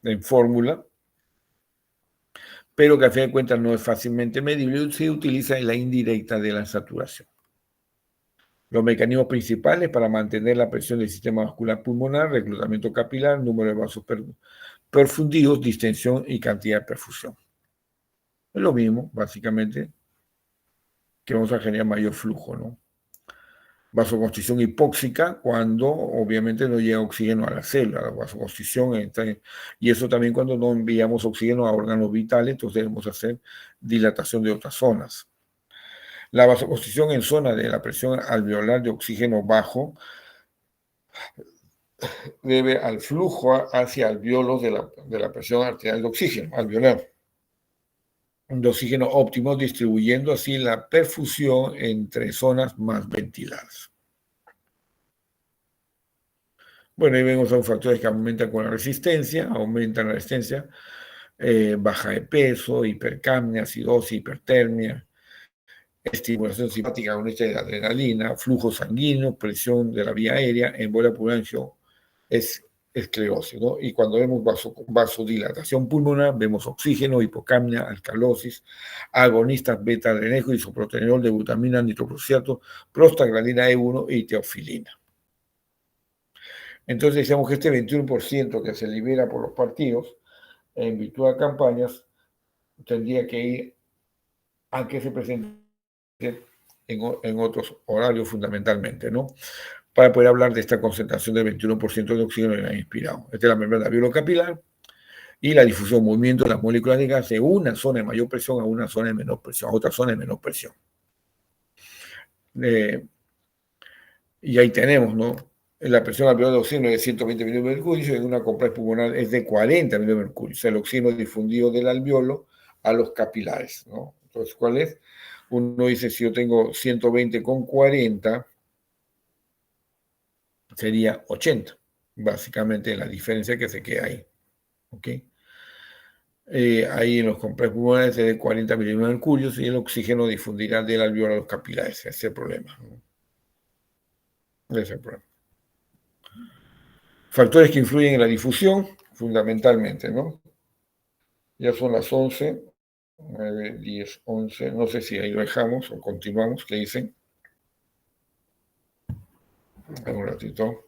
en fórmula, pero que a fin de cuentas no es fácilmente medible, se utiliza en la indirecta de la saturación. Los mecanismos principales para mantener la presión del sistema vascular pulmonar: reclutamiento capilar, número de vasos perfundidos, distensión y cantidad de perfusión. Es lo mismo, básicamente, que vamos a generar mayor flujo, ¿no? Vasoconstricción hipóxica, cuando obviamente no llega oxígeno a la célula, la vasoconstricción, y eso también cuando no enviamos oxígeno a órganos vitales, entonces debemos hacer dilatación de otras zonas. La vasoconstricción en zona de la presión alveolar de oxígeno bajo debe al flujo hacia alveolos de la presión arterial de oxígeno alveolar, de oxígeno óptimo, distribuyendo así la perfusión entre zonas más ventiladas. Bueno, ahí vemos a los factores que aumentan con la resistencia, baja de peso, hipercapnia, acidosis, hipertermia, estimulación simpática con esta de adrenalina, flujo sanguíneo, presión de la vía aérea, embolia pulmonar, es esclerosis, ¿no? Y cuando vemos vasodilatación pulmonar, vemos oxígeno, hipocapnia, alcalosis, agonistas beta-adrenérgicos, isoproterenol de glutamina, nitroprusiato, prostaglandina E1 y teofilina. Entonces decíamos que este 21% que se libera por los partidos, en virtud de campañas, tendría que ir a que se presente en otros horarios fundamentalmente, ¿no? Para poder hablar de esta concentración del 21% de oxígeno en el aire inspirado. Esta es la membrana alveolo-capilar y la difusión, movimiento de las moléculas de gas de una zona de mayor presión a una zona de menor presión, a otra zona de menor presión. Y ahí tenemos, ¿no? La presión alveolar de oxígeno es de 120 milímetros de mercurio y en una compresión pulmonar es de 40 milímetros de mercurio. O sea, el oxígeno difundido del alveolo a los capilares, ¿no? Entonces, ¿cuál es? Uno dice, si yo tengo 120 con 40, sería 80. Básicamente la diferencia que se queda ahí. ¿Ok? Ahí en los complejos pulmonares es de 40 milímetros de mercurio y el oxígeno difundirá del alveolo a los capilares. Ese es el problema, ¿no? Ese es el problema. Factores que influyen en la difusión, fundamentalmente, ¿no? Ya son las 11, 9, 10, 11. No sé si ahí lo dejamos o continuamos. ¿Qué dicen? Un ratito.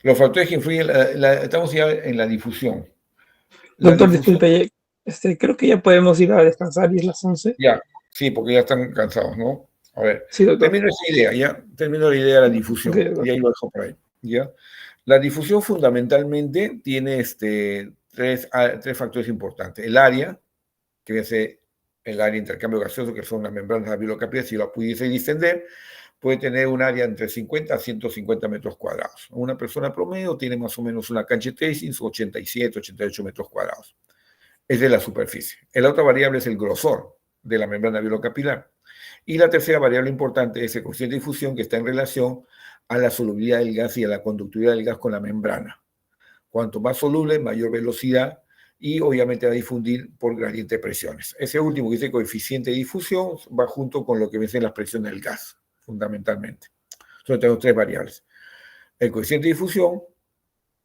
Los factores que influyen, estamos ya en la difusión. Doctor, disculpe, creo que ya podemos ir a descansar y es las 11. Ya, sí, porque ya están cansados, ¿no? A ver, sí, termino esa idea, ya, termino la idea de la difusión, okay, y ahí lo dejo por ahí, ¿ya? La difusión fundamentalmente tiene tres factores importantes. El área, que es el área de intercambio gaseoso, que son las membranas alveolo-capilares, si lo pudiese distender, puede tener un área entre 50 a 150 metros cuadrados. Una persona promedio tiene más o menos una cancha de tracing, 87, 88 metros cuadrados. Es de la superficie. La otra variable es el grosor de la membrana alveolo-capilar. Y la tercera variable importante es el coeficiente de difusión, que está en relación a la solubilidad del gas y a la conductividad del gas con la membrana. Cuanto más soluble, mayor velocidad y obviamente va a difundir por gradiente de presiones. Ese último, que dice coeficiente de difusión, va junto con lo que dicen las presiones del gas, fundamentalmente. Entonces tengo tres variables. El coeficiente de difusión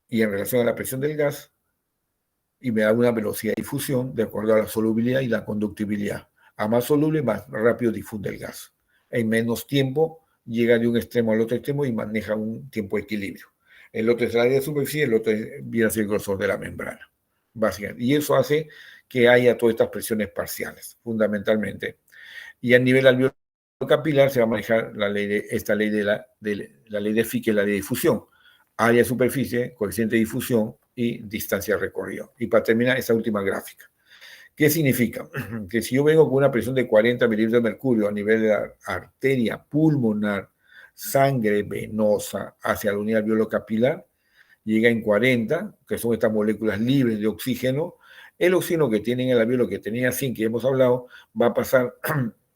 y en relación a la presión del gas, y me da una velocidad de difusión de acuerdo a la solubilidad y la conductibilidad. A más soluble, más rápido difunde el gas. En menos tiempo llega de un extremo al otro extremo y maneja un tiempo de equilibrio. El otro es el área de superficie, el otro viene a ser el grosor de la membrana, básicamente. Y eso hace que haya todas estas presiones parciales, fundamentalmente. Y a nivel alveolar capilar se va a manejar esta ley de la ley de Fick, la ley de difusión. Área de superficie, coeficiente de difusión y distancia recorrida. Y para terminar, esa última gráfica. ¿Qué significa? Que si yo vengo con una presión de 40 milímetros de mercurio a nivel de la arteria pulmonar, sangre venosa hacia la unidad alveolo-capilar, llega en 40, que son estas moléculas libres de oxígeno. El oxígeno que tiene en el alveolo, que tenía 100, que hemos hablado, va a pasar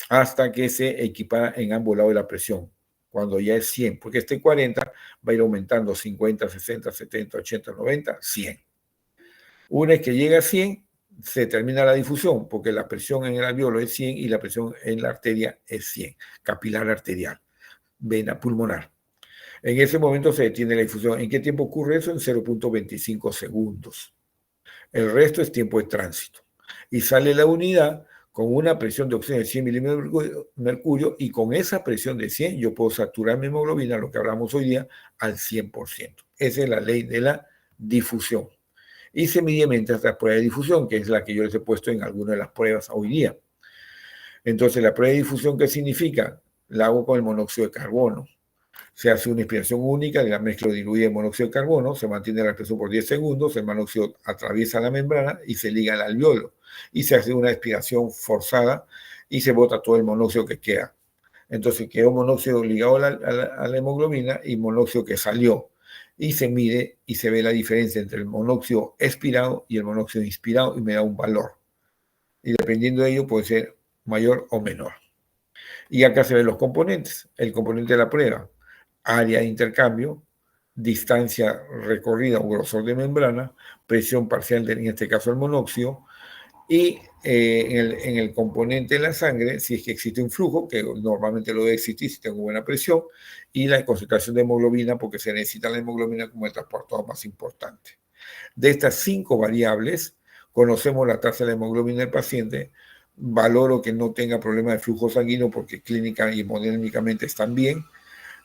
hasta que se equipara en ambos lados de la presión, cuando ya es 100, porque este 40 va a ir aumentando 50, 60, 70, 80, 90, 100. Una vez que llega a 100, se termina la difusión, porque la presión en el alveolo es 100 y la presión en la arteria es 100, capilar arterial, vena pulmonar. En ese momento se detiene la difusión. ¿En qué tiempo ocurre eso? En 0.25 segundos. El resto es tiempo de tránsito. Y sale la unidad con una presión de oxígeno de 100 milímetros de mercurio y con esa presión de 100 yo puedo saturar mi hemoglobina, lo que hablamos hoy día, al 100%. Esa es la ley de la difusión. Y se mide mediante esta prueba de difusión, que es la que yo les he puesto en algunas de las pruebas hoy día. Entonces, la prueba de difusión, ¿qué significa? La hago con el monóxido de carbono. Se hace una inspiración única de la mezcla diluida de monóxido de carbono, se mantiene la presión por 10 segundos, el monóxido atraviesa la membrana y se liga al alveolo. Y se hace una expiración forzada y se bota todo el monóxido que queda. Entonces quedó monóxido ligado a la hemoglobina y monóxido que salió. Y se mide y se ve la diferencia entre el monóxido expirado y el monóxido inspirado y me da un valor. Y dependiendo de ello puede ser mayor o menor. Y acá se ven los componentes. El componente de la prueba, área de intercambio, distancia recorrida o grosor de membrana, presión parcial, en este caso el monóxido, y en el componente de la sangre, si es que existe un flujo, que normalmente lo debe existir si tengo buena presión, y la concentración de hemoglobina, porque se necesita la hemoglobina como el transportador más importante. De estas 5 variables, conocemos la tasa de hemoglobina del paciente, valoro que no tenga problema de flujo sanguíneo porque clínica y hemodinámicamente están bien,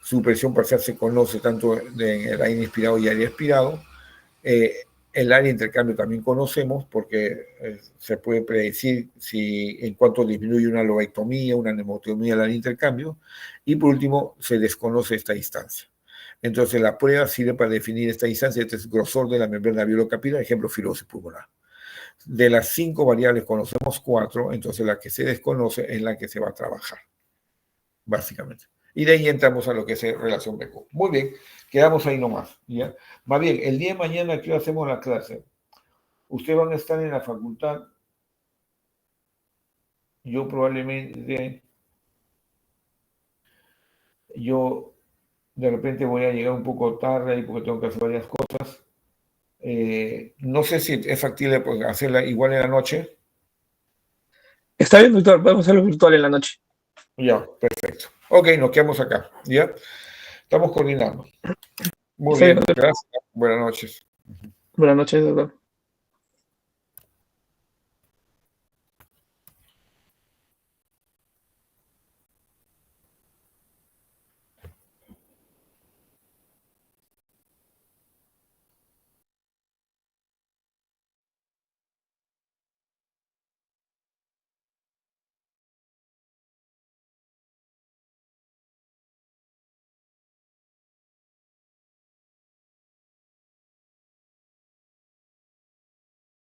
su presión parcial se conoce tanto en el aire inspirado y aire expirado, El área de intercambio también conocemos porque se puede predecir si en cuanto disminuye una lobectomía, una neumotomía al área de intercambio. Y por último, se desconoce esta distancia. Entonces, la prueba sirve para definir esta distancia. Este es el grosor de la membrana alveolo-capilar, ejemplo, fibrosis pulmonar. De las 5 variables conocemos 4, entonces la que se desconoce es la que se va a trabajar, básicamente. Y de ahí entramos a lo que es relación BECO. Muy bien, quedamos ahí nomás, ¿ya? Más bien, el día de mañana, ¿qué hacemos la clase? Ustedes van a estar en la facultad. Yo probablemente, de repente voy a llegar un poco tarde ahí porque tengo que hacer varias cosas. No sé si es factible pues, hacerla igual en la noche. Está bien, doctor, podemos hacerlo virtual en la noche. Ya, perfecto. Ok, nos quedamos acá, ¿ya? Estamos coordinando. Muy Está bien, bien, doctor. gracias. Buenas noches. Buenas noches, doctor.